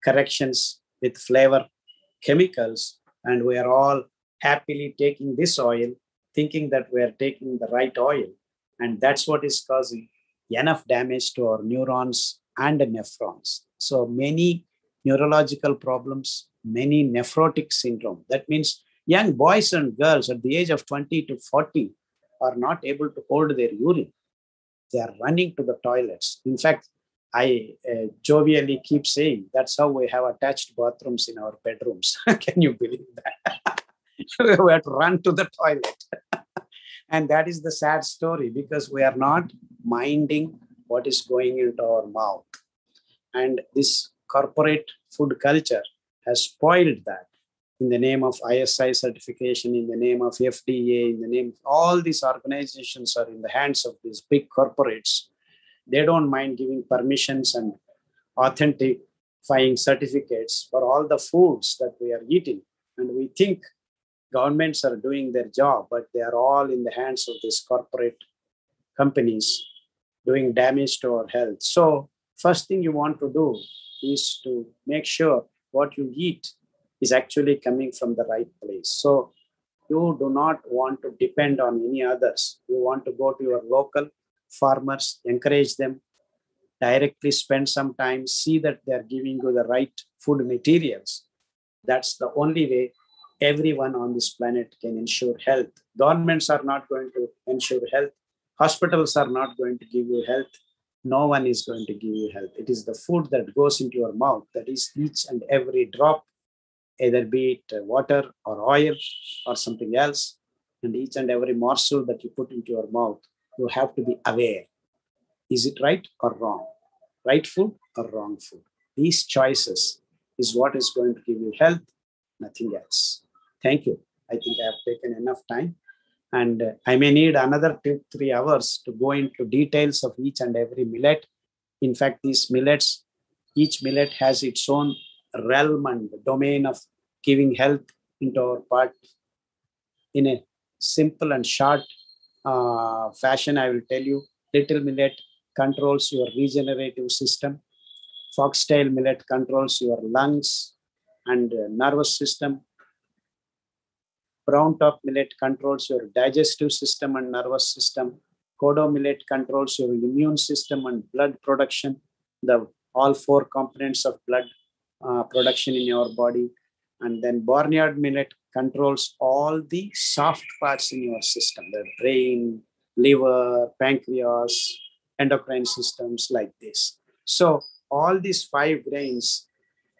corrections, with flavor chemicals. And we are all happily taking this oil, thinking that we are taking the right oil. And that's what is causing enough damage to our neurons and nephrons. So many neurological problems, many nephrotic syndrome. That means young boys and girls at the age of 20 to 40 are not able to hold their urine. They are running to the toilets. In fact, I jovially keep saying that's how we have attached bathrooms in our bedrooms. Can you believe that? We have to run to the toilet. And that is the sad story, because we are not minding what is going into our mouth. And this corporate food culture has spoiled that. In the name of ISI certification, in the name of FDA, in the name of all these organizations are in the hands of these big corporates. They don't mind giving permissions and authentifying certificates for all the foods that we are eating. And we think governments are doing their job, but they are all in the hands of these corporate companies doing damage to our health. So first thing you want to do is to make sure what you eat is actually coming from the right place. So you do not want to depend on any others. You want to go to your local farmers, encourage them, directly spend some time, see that they're giving you the right food materials. That's the only way everyone on this planet can ensure health. Governments are not going to ensure health. Hospitals are not going to give you health. No one is going to give you health. It is the food that goes into your mouth, that is each and every drop, either be it water or oil or something else, and each and every morsel that you put into your mouth, you have to be aware. Is it right or wrong? Right food or wrong food? These choices is what is going to give you health, nothing else. Thank you. I think I have taken enough time. And I may need another 2-3 hours to go into details of each and every millet. In fact, these millets, each millet has its own realm and domain of giving health into our part in a simple and short fashion. I will tell you, little millet controls your regenerative system. Foxtail millet controls your lungs and nervous system. Brown top millet controls your digestive system and nervous system. Kodo millet controls your immune system and blood production, all four components of blood production in your body. And then barnyard millet controls all the soft parts in your system, the brain, liver, pancreas, endocrine systems like this. So all these 5 grains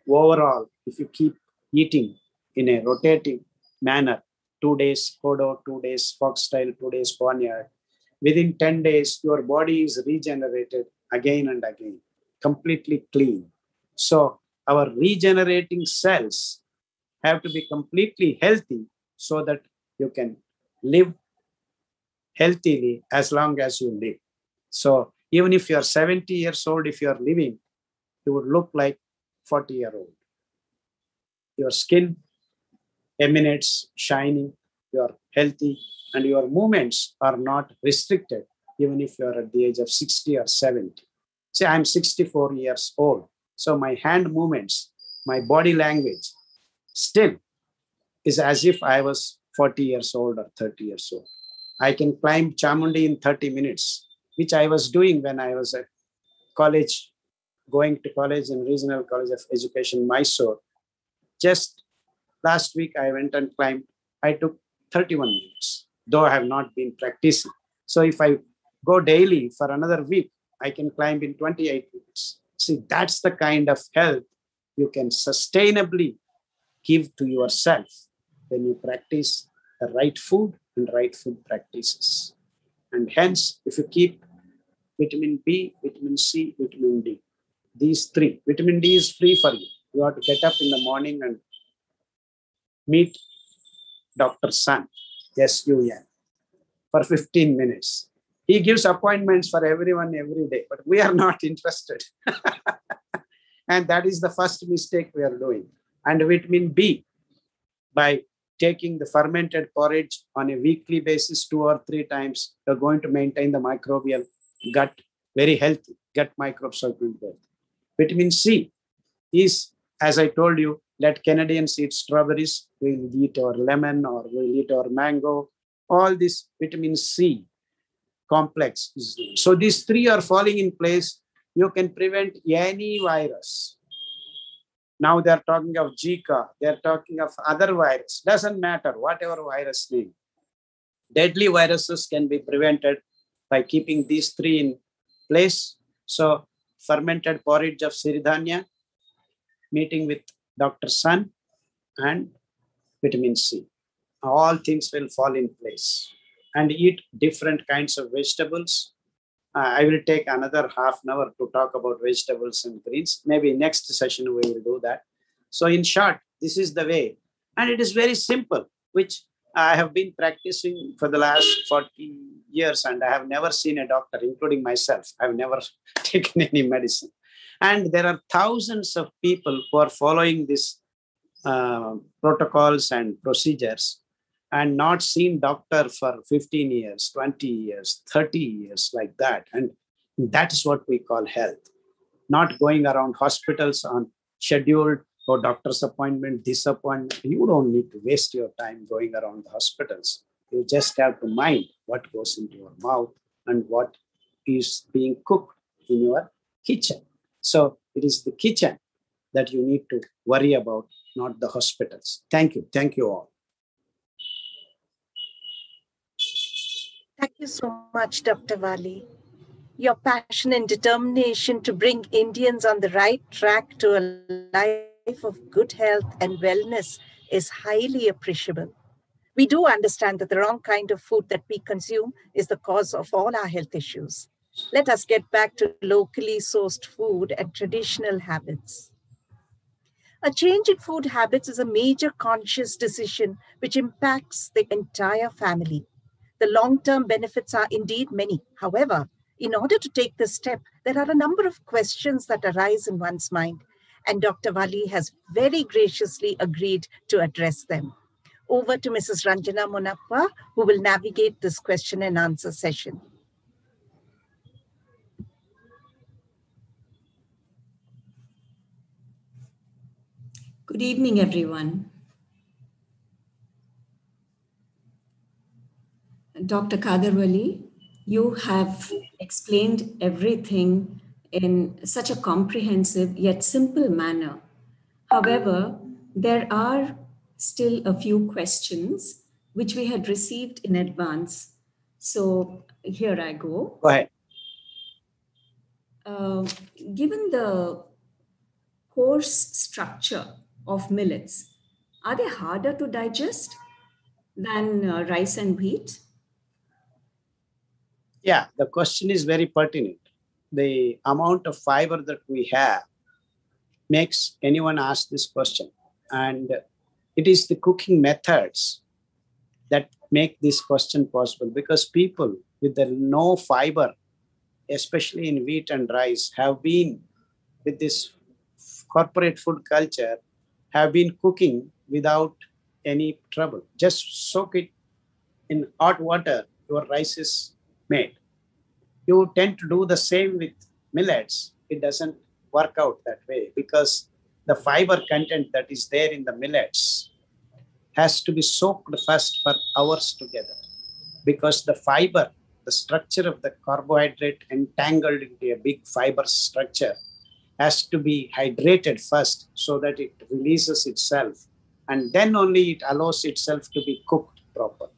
overall, if you keep eating in a rotating manner, 2 days Kodo, 2 days Foxtail, 2 days barnyard, within 10 days, your body is regenerated again and again, completely clean. So our regenerating cells have to be completely healthy so that you can live healthily as long as you live. So even if you are 70 years old, if you are living, you would look like 40-year-old. Your skin emanates shining, you are healthy, and your movements are not restricted, even if you are at the age of 60 or 70. Say, I'm 64 years old. So my hand movements, my body language still is as if I was 40 years old or 30 years old. I can climb Chamundi in 30 minutes, which I was doing when I was at college, going to college in Regional College of Education, Mysore. Just last week, I went and climbed. I took 31 minutes, though I have not been practicing. So if I go daily for another week, I can climb in 28 minutes. See, that's the kind of health you can sustainably give to yourself when you practice the right food and right food practices. And hence, if you keep vitamin B, vitamin C, vitamin D, these 3, vitamin D is free for you. You have to get up in the morning and meet Dr. Sun, SUN, for 15 minutes. He gives appointments for everyone every day, but we are not interested. And that is the first mistake we are doing. And vitamin B, by taking the fermented porridge on a weekly basis 2 or 3 times, you're going to maintain the microbial gut very healthy, gut microbes are going to healthy. Vitamin C is, as I told you, let Canadians eat strawberries, we'll eat our lemon or we'll eat our mango. All this vitamin C complex is there. So these 3 are falling in place. You can prevent any virus. Now they're talking of Zika, they're talking of other virus. Doesn't matter, whatever virus name. Deadly viruses can be prevented by keeping these 3 in place. So fermented porridge of Siridhanya, meeting with Dr. Sun, and vitamin C. All things will fall in place. And eat different kinds of vegetables. I will take another half an hour to talk about vegetables and greens. Maybe next session we will do that. So in short, this is the way. And it is very simple, which I have been practicing for the last 40 years and I have never seen a doctor, including myself. I have never taken any medicine. And there are thousands of people who are following these protocols and procedures and not seen doctor for 15 years, 20 years, 30 years like that. And that is what we call health. Not going around hospitals on scheduled or doctor's appointment, this appointment. You don't need to waste your time going around the hospitals. You just have to mind what goes into your mouth and what is being cooked in your kitchen. So it is the kitchen that you need to worry about, not the hospitals. Thank you. Thank you all. Thank you so much, Dr. Vali. Your passion and determination to bring Indians on the right track to a life of good health and wellness is highly appreciable. We do understand that the wrong kind of food that we consume is the cause of all our health issues. Let us get back to locally sourced food and traditional habits. A change in food habits is a major conscious decision which impacts the entire family. The long-term benefits are indeed many. However, in order to take this step, there are a number of questions that arise in one's mind, and Dr. Vali has very graciously agreed to address them. over to Mrs. Ranjana Monappa, who will navigate this question and answer session. Good evening, everyone. Dr. Khader Vali, you have explained everything in such a comprehensive yet simple manner. However, there are still a few questions which we had received in advance. So here I go. Go ahead. Given the coarse structure of millets, are they harder to digest than rice and wheat? Yeah, the question is very pertinent. The amount of fiber that we have makes anyone ask this question. And it is the cooking methods that make this question possible, because people with the no fiber, especially in wheat and rice, have been with this corporate food culture, have been cooking without any trouble. Just soak it in hot water, your rice is made. You tend to do the same with millets. It doesn't work out that way, because the fiber content that is there in the millets has to be soaked first for hours together, because the fiber, the structure of the carbohydrate entangled into a big fiber structure, has to be hydrated first so that it releases itself, and then only it allows itself to be cooked properly.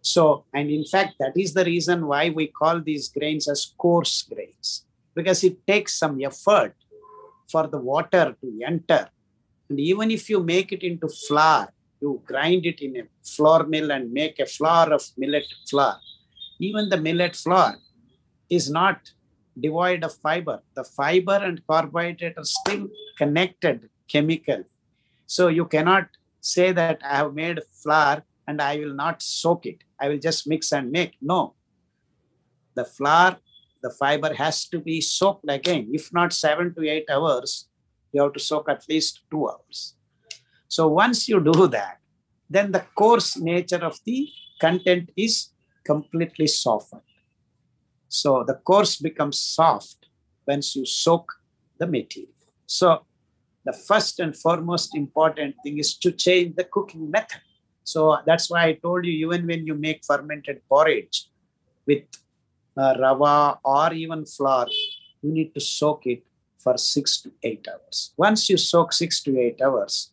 So, and in fact, that is the reason why we call these grains as coarse grains, because it takes some effort for the water to enter. And even if you make it into flour, you grind it in a flour mill and make a flour of millet flour. Even the millet flour is not devoid of fiber. The fiber and carbohydrate are still connected chemically. So you cannot say that I have made flour and I will not soak it. I will just mix and make. No. The flour, the fiber has to be soaked again. If not 7 to 8 hours, you have to soak at least 2 hours. So once you do that, then the coarse nature of the content is completely softened. So the coarse becomes soft once you soak the material. So the first and foremost important thing is to change the cooking method. So that's why I told you, even when you make fermented porridge with rava or even flour, you need to soak it for 6 to 8 hours. Once you soak 6 to 8 hours,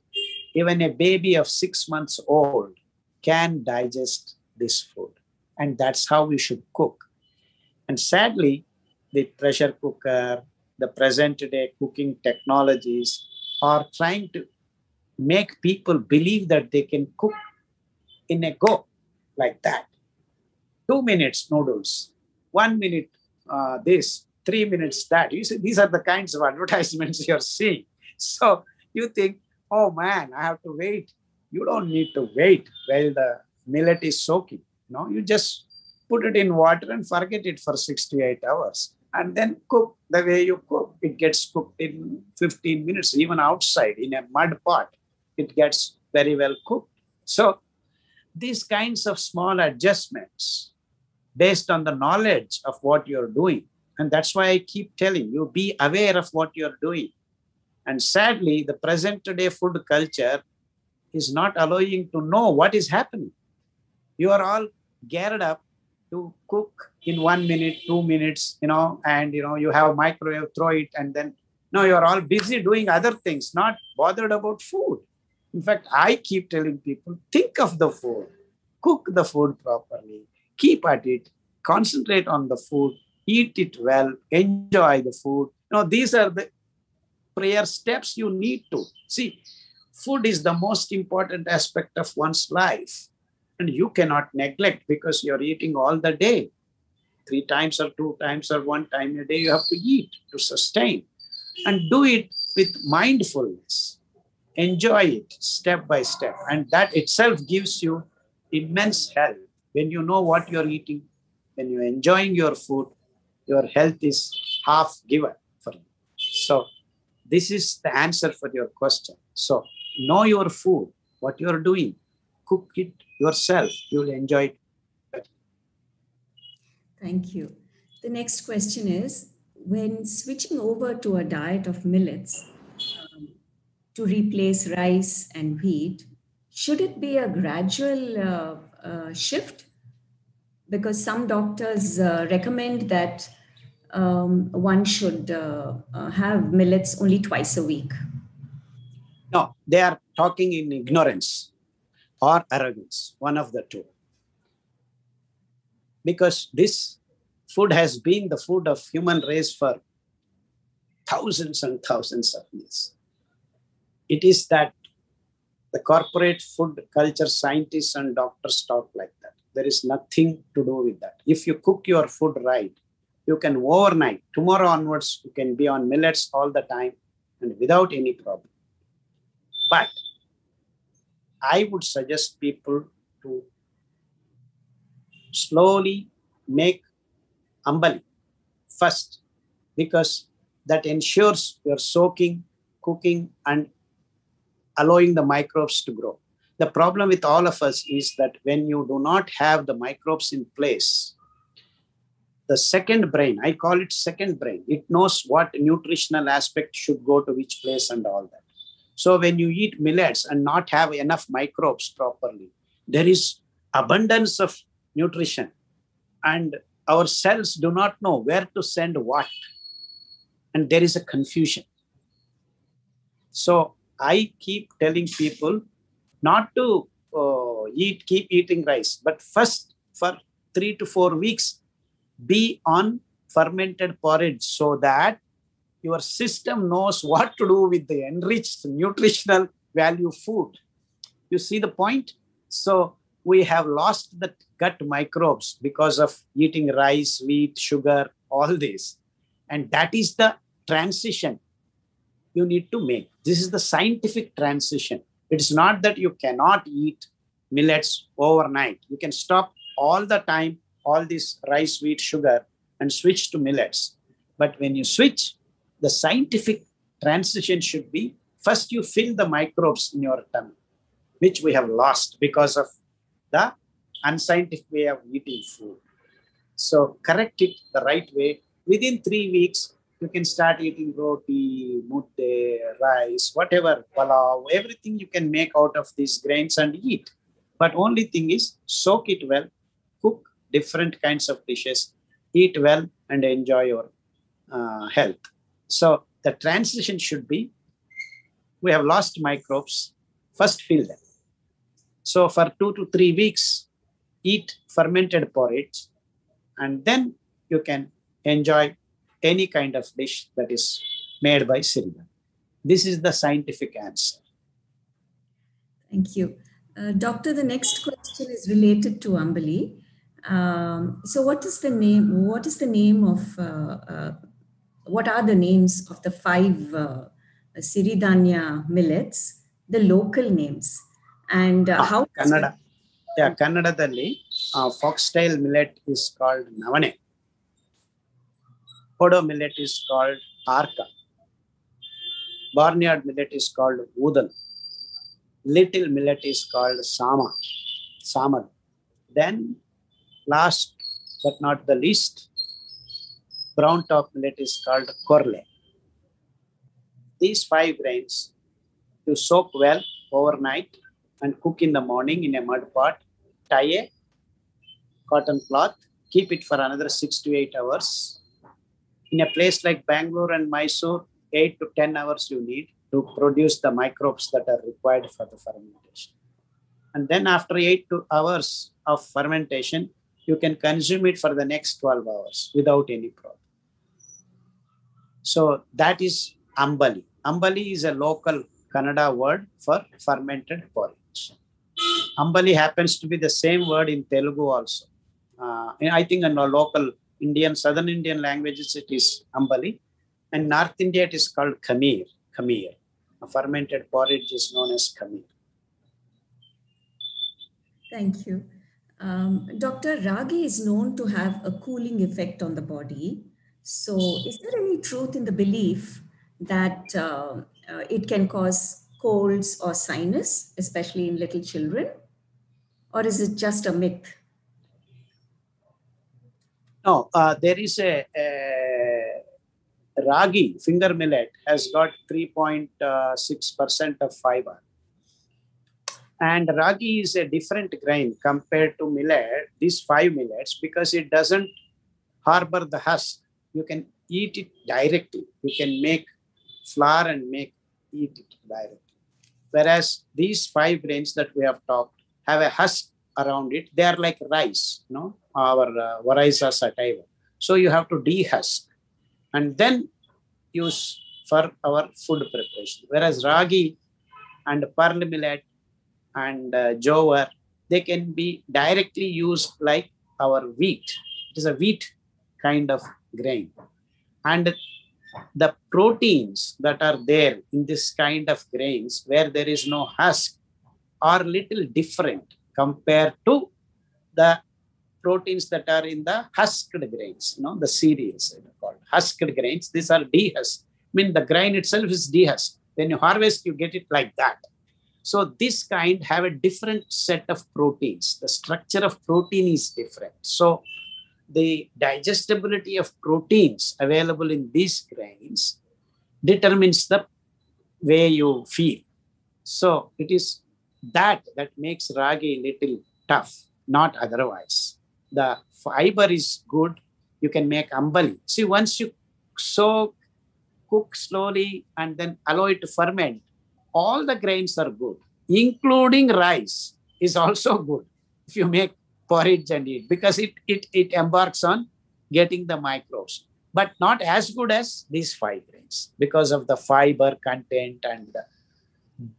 even a baby of 6 months old can digest this food. And that's how we should cook. And sadly, the pressure cooker, the present day cooking technologies are trying to make people believe that they can cook in a go like that. 2 minutes noodles, 1 minute this, 3 minutes that. You see, these are the kinds of advertisements you're seeing. So you think, oh man, I have to wait. You don't need to wait while the millet is soaking. No, you just put it in water and forget it for 6 to 8 hours. And then cook the way you cook. It gets cooked in 15 minutes, even outside in a mud pot. It gets very well cooked. So these kinds of small adjustments based on the knowledge of what you're doing. And that's why I keep telling you, be aware of what you're doing. And sadly, the present day food culture is not allowing to know what is happening. You are all geared up to cook in 1 minute, 2 minutes, and, you have microwave, throw it, and then, no, you're all busy doing other things, not bothered about food. In fact, I keep telling people, think of the food, cook the food properly, keep at it, concentrate on the food, eat it well, enjoy the food. These are the prayer steps you need to. See, food is the most important aspect of one's life. And you cannot neglect, because you're eating all the day. 3 times or 2 times or 1 time a day, you have to eat to sustain. And do it with mindfulness. Enjoy it step by step. And that itself gives you immense health. When you know what you're eating, when you're enjoying your food, your health is half given for you. So this is the answer for your question. So know your food, what you're doing, cook it yourself, you will enjoy it. Thank you. The next question is, when switching over to a diet of millets to replace rice and wheat, should it be a gradual shift? Because some doctors recommend that one should have millets only twice a week. No, they are talking in ignorance or arrogance, one of the two. Because this food has been the food of human race for thousands and thousands of years. It is that the corporate food culture scientists and doctors talk like that. There is nothing to do with that. If you cook your food right, you can overnight, tomorrow onwards, you can be on millets all the time and without any problem. But I would suggest people to slowly make Ambali first, because that ensures you're soaking, cooking, and allowing the microbes to grow. The problem with all of us is that when you do not have the microbes in place, the second brain, I call it second brain, it knows what nutritional aspect should go to which place and all that. So when you eat millets and not have enough microbes properly, there is abundance of nutrition and our cells do not know where to send what. And there is a confusion. So I keep telling people not to keep eating rice, but first for 3 to 4 weeks, be on fermented porridge so that your system knows what to do with the enriched nutritional value food. You see the point? So we have lost the gut microbes because of eating rice, wheat, sugar, all this. And that is the transition you need to make. This is the scientific transition. It's not that you cannot eat millets overnight. You can stop all the time, all this rice, wheat, sugar, and switch to millets. But when you switch, the scientific transition should be, first you fill the microbes in your tummy, which we have lost because of the unscientific way of eating food. So correct it the right way. Within 3 weeks, you can start eating roti, mudde, rice, whatever, palav, everything you can make out of these grains and eat. But only thing is, soak it well, cook different kinds of dishes, eat well, and enjoy your health. So the transition should be, we have lost microbes, first fill them. So for 2 to 3 weeks, eat fermented porridge, and then you can enjoy any kind of dish that is made by cereal. This is the scientific answer. Thank you. Doctor, the next question is related to Ambali. So what is the name of, what are the names of the 5 Siridhanya millets, the local names, and how? Kannada. Yeah, Kannadadalli, foxtail millet is called Navane. Podo millet is called Arka. Barnyard millet is called Udal. Little millet is called Samal. Then last but not the least, brown top millet is called Korle. These 5 grains you soak well overnight and cook in the morning in a mud pot. Tie a cotton cloth, keep it for another 6 to 8 hours. In a place like Bengaluru and Mysore, 8 to 10 hours you need to produce the microbes that are required for the fermentation. And then after 8 hours of fermentation, you can consume it for the next 12 hours without any problem. So that is Ambali. Ambali is a local Kannada word for fermented porridge. Ambali happens to be the same word in Telugu also. I think in our local Southern Indian languages, it is Ambali. And North India, it is called Khameer. A fermented porridge is known as Khameer. Thank you. Dr. Ragi is known to have a cooling effect on the body. So is there any truth in the belief that it can cause colds or sinus, especially in little children? or is it just a myth? No, there is a ragi, finger millet, has got 3.6% of fiber. And ragi is a different grain compared to millet, these 5 millets, because it doesn't harbor the husk. You can eat it directly. You can make flour and eat it directly. Whereas these 5 grains that we have talked have a husk around it. They are like rice, our Varaiza sativa. So you have to dehusk and then use for our food preparation. Whereas ragi and pearl millet and jowar, they can be directly used like our wheat. It is a wheat kind of grain. And the proteins that are there in this kind of grains where there is no husk are little different compared to the proteins that are in the husked grains, the cereals called husked grains. These are dehusked. The grain itself is dehusked. When you harvest, you get it like that. So this kind have a different set of proteins. The structure of protein is different. So the digestibility of proteins available in these grains determines the way you feel. So it is that makes ragi little tough, not otherwise. The fiber is good. You can make ambali. See, once you cook slowly and then allow it to ferment, all the grains are good, including rice is also good if you make porridge and eat, because it embarks on getting the microbes, but not as good as these 5 grains because of the fiber content and the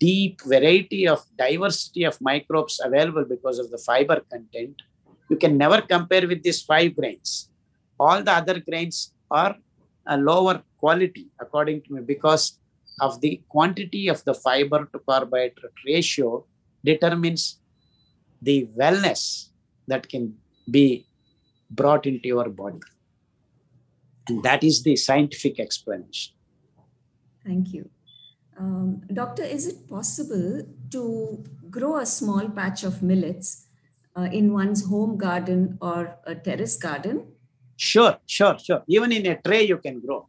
deep variety of diversity of microbes available because of the fiber content. You can never compare with these 5 grains. All the other grains are a lower quality according to me because of the quantity of the fiber to carbohydrate ratio determines the wellness that can be brought into your body. And that is the scientific explanation. Thank you. Doctor, is it possible to grow a small patch of millets in one's home garden or a terrace garden? Sure. Even in a tray you can grow.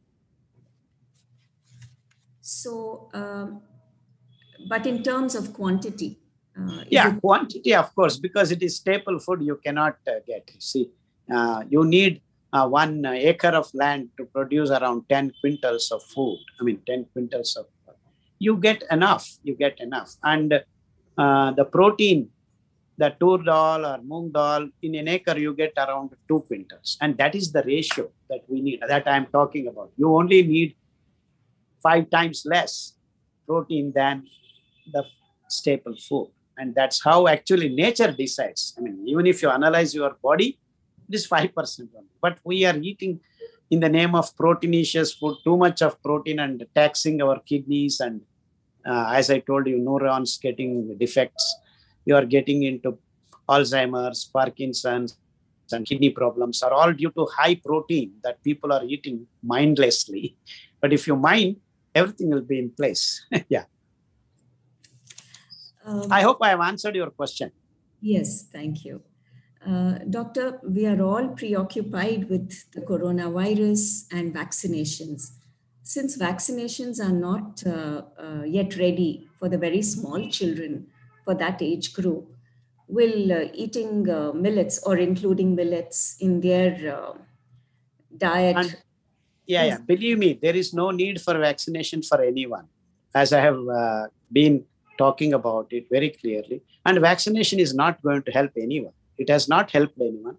So, but in terms of quantity? Quantity, of course, because it is staple food you cannot get. See, you need 1 acre of land to produce around 10 quintals of food. 10 quintals of you get enough. And the protein, the tur dal or moong dal, in an acre you get around 2 quintals. And that is the ratio that we need, that I am talking about. You only need 5 times less protein than the staple food. And that's how actually nature decides. Even if you analyze your body, it is 5% only. But we are eating in the name of proteinous food, too much of protein and taxing our kidneys. And as I told you, neurons getting defects. You are getting into Alzheimer's, Parkinson's, and kidney problems are all due to high protein that people are eating mindlessly. But if you mind, everything will be in place. Yeah. I hope I have answered your question. Yes, thank you. Doctor, we are all preoccupied with the coronavirus and vaccinations. Since vaccinations are not yet ready for the very small children for that age group, will eating millets or including millets in their diet? And, believe me, there is no need for vaccination for anyone, as I have been talking about it very clearly. And vaccination is not going to help anyone. It has not helped anyone.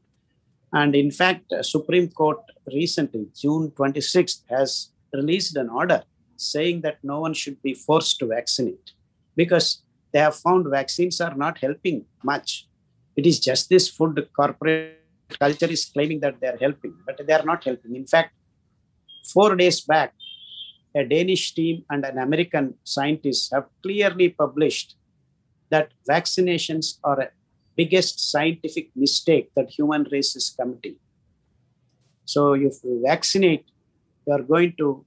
And in fact, Supreme Court recently, June 26th, has released an order saying that no one should be forced to vaccinate because they have found vaccines are not helping much. It is just this food corporate culture is claiming that they are helping, but they are not helping. In fact, 4 days back, a Danish team and an American scientist have clearly published that vaccinations are a biggest scientific mistake that human race is committing. So if you vaccinate, you are going to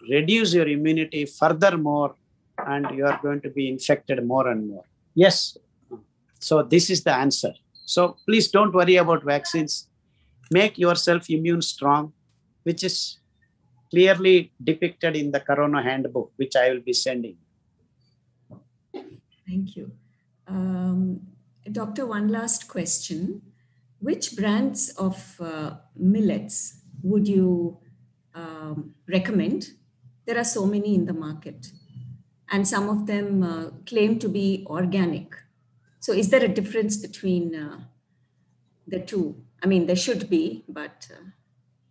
reduce your immunity furthermore, and you are going to be infected more and more. Yes. So this is the answer. So please don't worry about vaccines. Make yourself immune strong, which is clearly depicted in the Corona handbook, which I will be sending. Thank you. Doctor, one last question. Which brands of millets would you recommend? There are so many in the market, and some of them claim to be organic. So is there a difference between the two? I mean, there should be, but...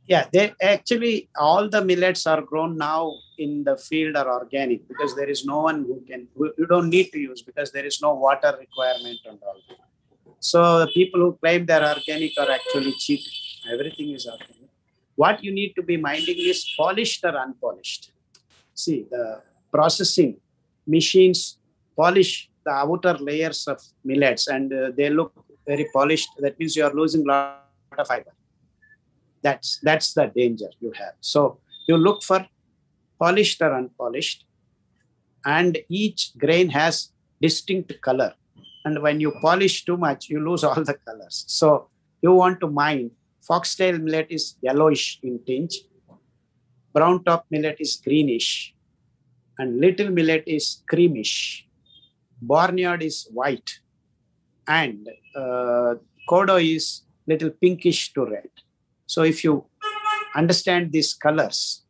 Yeah, they actually, all the millets are grown now in the field are organic, because there is no one you don't need to use, because there is no water requirement and all. So the people who claim they're organic are actually cheap. Everything is organic. What you need to be minding is polished or unpolished. See, the processing machines polish the outer layers of millets, and they look very polished. That means you are losing a lot of fiber. That's the danger you have. So you look for polished or unpolished, and each grain has distinct color. And when you polish too much, you lose all the colors. So you want to mind, foxtail millet is yellowish in tinge, brown top millet is greenish, and little millet is creamish, barnyard is white, and kodo is little pinkish to red. So if you understand these colors,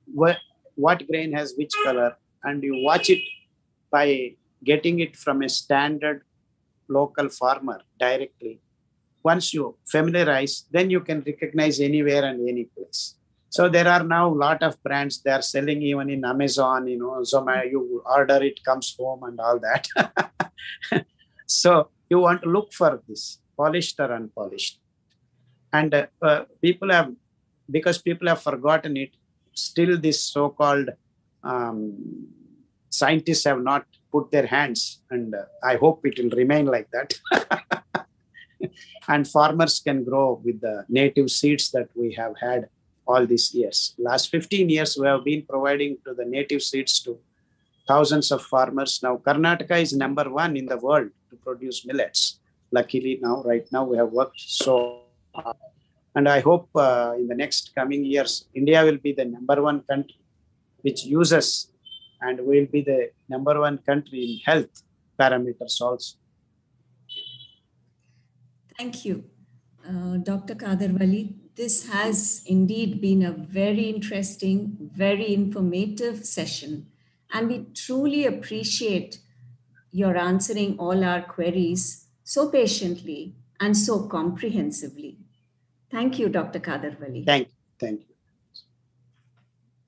what grain has which color, and you watch it by getting it from a standard local farmer directly, once you familiarize, then you can recognize anywhere and any place. So there are now a lot of brands, they are selling even in Amazon, Zomato, you order it, comes home and all that. So you want to look for this, polished or unpolished. And because people have forgotten it, still this so-called scientists have not put their hands, and I hope it will remain like that. And farmers can grow with the native seeds that we have had all these years. Last 15 years, we have been providing to the native seeds to thousands of farmers. Now, Karnataka is number 1 in the world to produce millets. Luckily, right now, we have worked so hard. And I hope in the next coming years, India will be the number 1 country which uses, and will be the number 1 country in health parameters also. Thank you, Dr. Khader Vali. This has indeed been a very interesting, very informative session, and we truly appreciate your answering all our queries so patiently and so comprehensively. Thank you, Dr. Khader Vali. Thank you.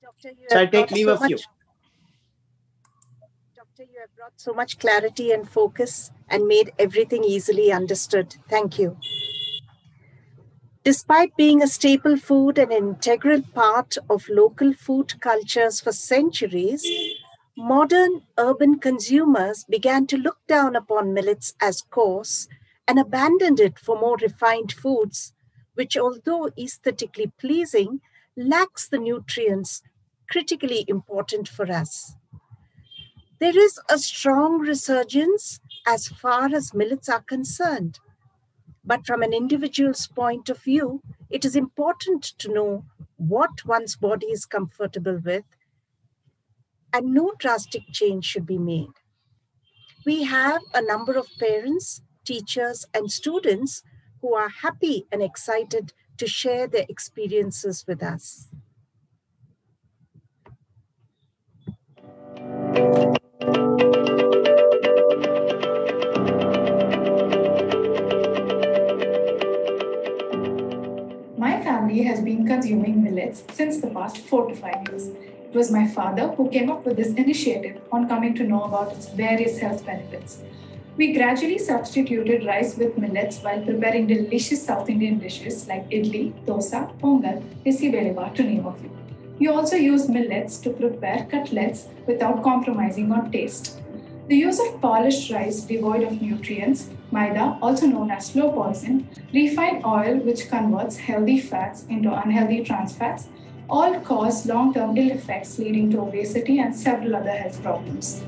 Doctor, so I take leave of you. Doctor, you have brought so much clarity and focus and made everything easily understood. Thank you. Despite being a staple food and an integral part of local food cultures for centuries, modern urban consumers began to look down upon millets as coarse and abandoned it for more refined foods, which, although aesthetically pleasing, lacks the nutrients critically important for us. There is a strong resurgence as far as millets are concerned. But from an individual's point of view, it is important to know what one's body is comfortable with, and no drastic change should be made. We have a number of parents, teachers, and students who are happy and excited to share their experiences with us. My family has been consuming millets since the past 4 to 5 years. It was my father who came up with this initiative on coming to know about its various health benefits. We gradually substituted rice with millets while preparing delicious South Indian dishes like idli, dosa, pongal, bisibeleva, to name a few. We also use millets to prepare cutlets without compromising on taste. The use of polished rice devoid of nutrients, maida, also known as slow poison, refined oil which converts healthy fats into unhealthy trans fats, all cause long-term ill effects leading to obesity and several other health problems.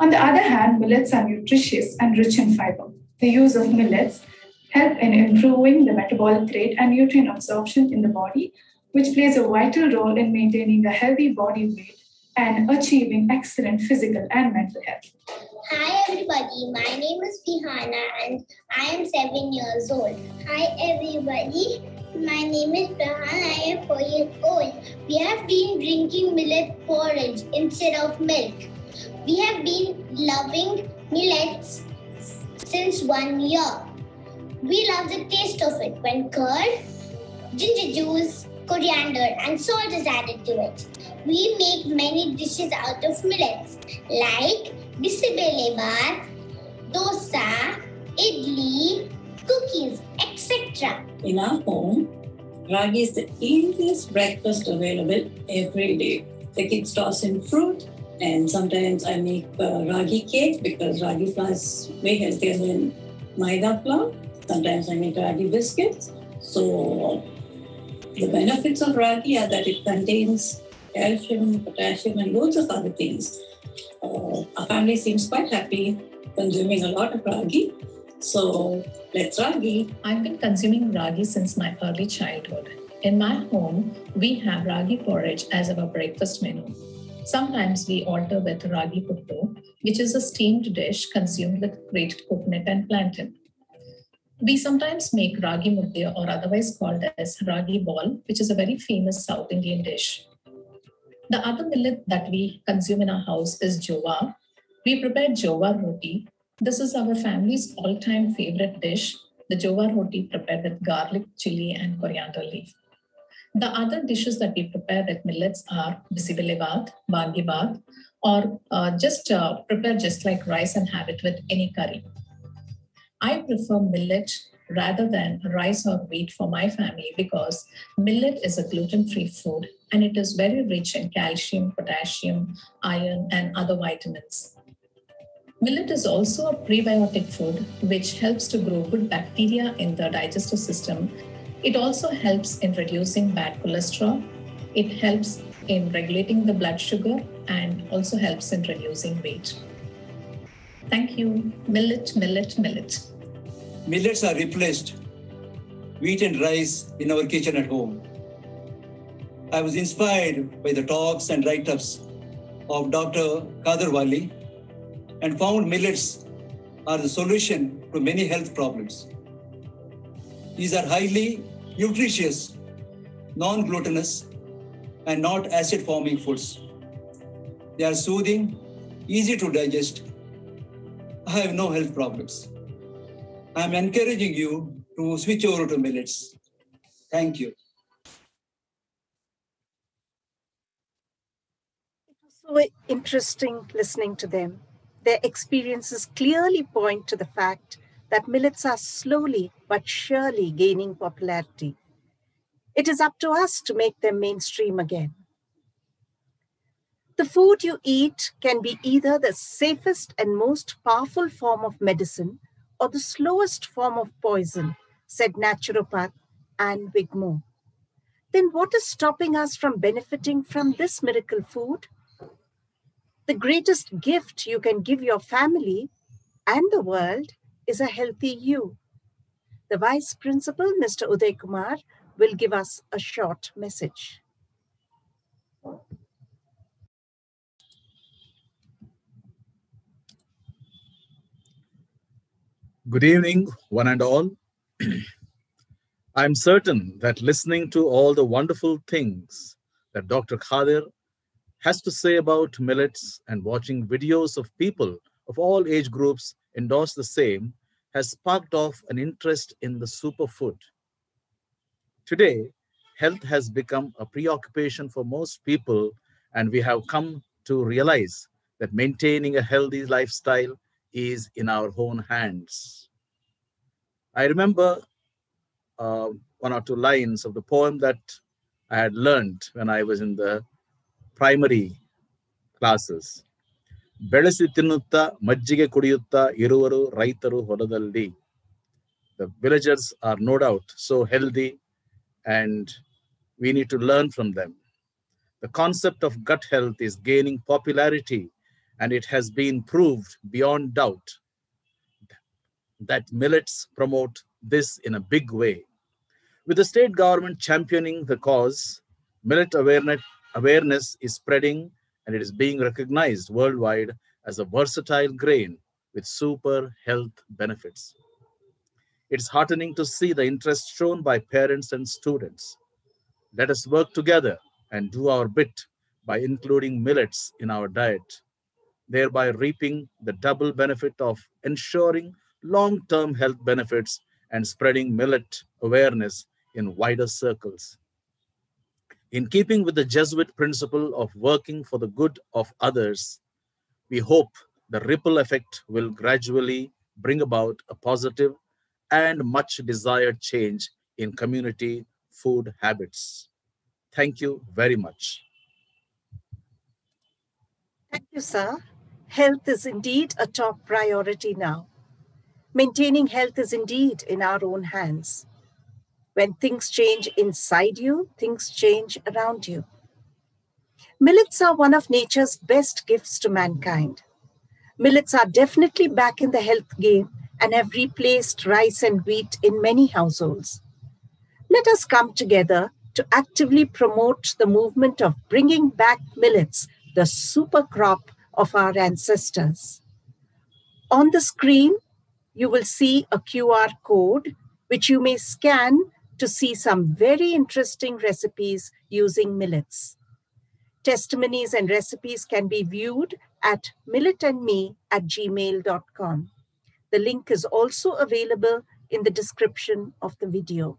On the other hand, millets are nutritious and rich in fiber. The use of millets help in improving the metabolic rate and nutrient absorption in the body, which plays a vital role in maintaining a healthy body weight and achieving excellent physical and mental health. Hi everybody, my name is Fihana and I am 7 years old. Hi everybody, my name is Prahan, I am 4 years old. We have been drinking millet porridge instead of milk. We have been loving millets since 1 year. We love the taste of it when curd, ginger juice, coriander and salt is added to it. We make many dishes out of millets like bisibelebath, dosa, idli, cookies, etc. In our home, ragi is the easiest breakfast available every day. The kids toss in fruit, and sometimes I make ragi cake because ragi flour is way healthier than maida flour. Sometimes I make ragi biscuits. So the benefits of ragi are that it contains calcium, potassium, and loads of other things. Our family seems quite happy consuming a lot of ragi. So let's ragi. I've been consuming ragi since my early childhood. In my home, we have ragi porridge as our breakfast menu. Sometimes we alter with ragi puttu, which is a steamed dish consumed with grated coconut and plantain. We sometimes make ragi mudde, or otherwise called as ragi ball, which is a very famous South Indian dish. The other millet that we consume in our house is jowar. We prepare jowar roti. This is our family's all-time favorite dish, the jowar roti prepared with garlic, chili, and coriander leaf. The other dishes that we prepare with millets are bisibelebath, bangibath, or prepare just like rice and have it with any curry. I prefer millet rather than rice or wheat for my family because millet is a gluten-free food and it is very rich in calcium, potassium, iron, and other vitamins. Millet is also a prebiotic food which helps to grow good bacteria in the digestive system. It also helps in reducing bad cholesterol. It helps in regulating the blood sugar and also helps in reducing weight. Thank you. Millet, millet, millet. Millets are replaced wheat and rice in our kitchen at home. I was inspired by the talks and write-ups of Dr. Khader Vali and found millets are the solution to many health problems. These are highly nutritious, non-glutinous, and not acid-forming foods. They are soothing, easy to digest. I have no health problems. I am encouraging you to switch over to millets. Thank you. It was so interesting listening to them. Their experiences clearly point to the fact that millets are slowly but surely gaining popularity. It is up to us to make them mainstream again. The food you eat can be either the safest and most powerful form of medicine or the slowest form of poison, said naturopath Anne Wigmore. Then what is stopping us from benefiting from this miracle food? The greatest gift you can give your family and the world is a healthy you. The Vice Principal, Mr. Uday Kumar, will give us a short message. Good evening, one and all. I'm certain that listening to all the wonderful things that Dr. Khader has to say about millets and watching videos of people of all age groups endorse the same has sparked off an interest in the superfood. Today, health has become a preoccupation for most people, and we have come to realize that maintaining a healthy lifestyle is in our own hands. I remember one or two lines of the poem that I had learned when I was in the primary classes. ಬೆಳೆಸಿ ತಿನ್ನುತ್ತಾ ಮಜ್ಜಿಗೆ ಕುಡಿಯುತ್ತಾ ಇರುವರು ರೈತರು ಹೊಲದಲ್ಲಿ. The villagers are no doubt so healthy and we need to learn from them. The concept of gut health is gaining popularity and it has been proved beyond doubt that millets promote this in a big way. With the state government championing the cause, millet awareness is spreading and it is being recognized worldwide as a versatile grain with super health benefits. It's heartening to see the interest shown by parents and students. Let us work together and do our bit by including millets in our diet, thereby reaping the double benefit of ensuring long term health benefits and spreading millet awareness in wider circles. In keeping with the Jesuit principle of working for the good of others, we hope the ripple effect will gradually bring about a positive and much desired change in community food habits. Thank you very much. Thank you, sir. Health is indeed a top priority now. Maintaining health is indeed in our own hands. When things change inside you, things change around you. Millets are one of nature's best gifts to mankind. Millets are definitely back in the health game and have replaced rice and wheat in many households. Let us come together to actively promote the movement of bringing back millets, the super crop of our ancestors. On the screen, you will see a QR code which you may scan to see some very interesting recipes using millets. Testimonies and recipes can be viewed at milletandme@gmail.com. The link is also available in the description of the video.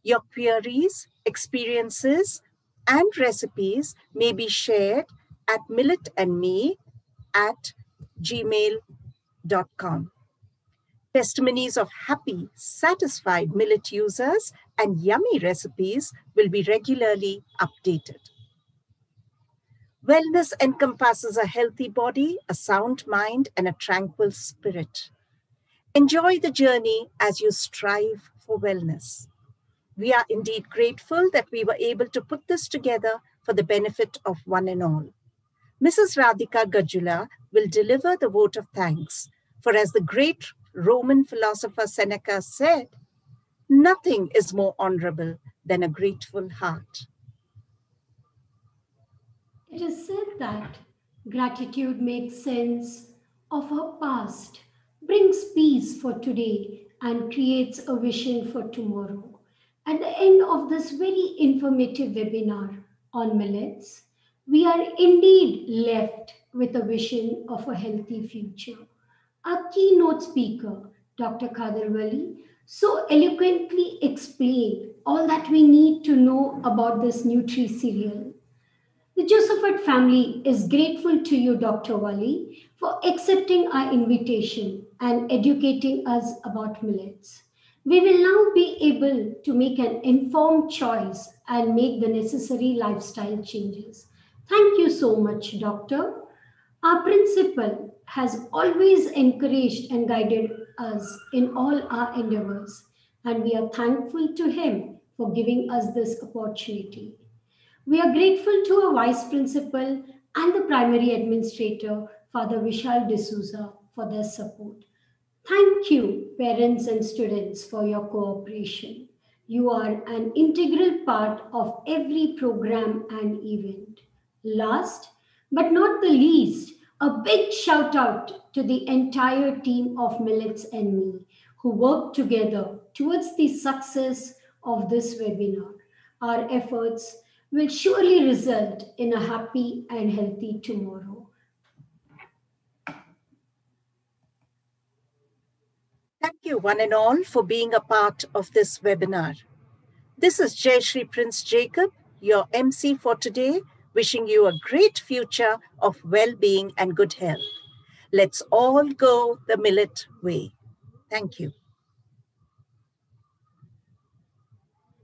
Your queries, experiences, and recipes may be shared at milletandme@gmail.com. Testimonies of happy, satisfied millet users and yummy recipes will be regularly updated. Wellness encompasses a healthy body, a sound mind, and a tranquil spirit. Enjoy the journey as you strive for wellness. We are indeed grateful that we were able to put this together for the benefit of one and all. Mrs. Radhika Gajula will deliver the vote of thanks, for as the great Roman philosopher Seneca said, nothing is more honorable than a grateful heart. It is said that gratitude makes sense of our past, brings peace for today, and creates a vision for tomorrow. At the end of this very informative webinar on millets, we are indeed left with a vision of a healthy future. Our keynote speaker, Dr. Khader Vali, so eloquently explained all that we need to know about this Nutri cereal. The Josephat family is grateful to you, Dr. Vali, for accepting our invitation and educating us about millets. We will now be able to make an informed choice and make the necessary lifestyle changes. Thank you so much, Doctor. Our principal has always encouraged and guided us in all our endeavors, and we are thankful to him for giving us this opportunity. We are grateful to our Vice Principal and the Primary Administrator, Father Vishal D'Souza, for their support. Thank you, parents and students, for your cooperation. You are an integral part of every program and event. Last but not the least, a big shout out to the entire team of Millets and Me who worked together towards the success of this webinar. Our efforts will surely result in a happy and healthy tomorrow. Thank you one and all for being a part of this webinar. This is Jai Shri Prince Jacob, your MC for today, wishing you a great future of well-being and good health. Let's all go the millet way. Thank you.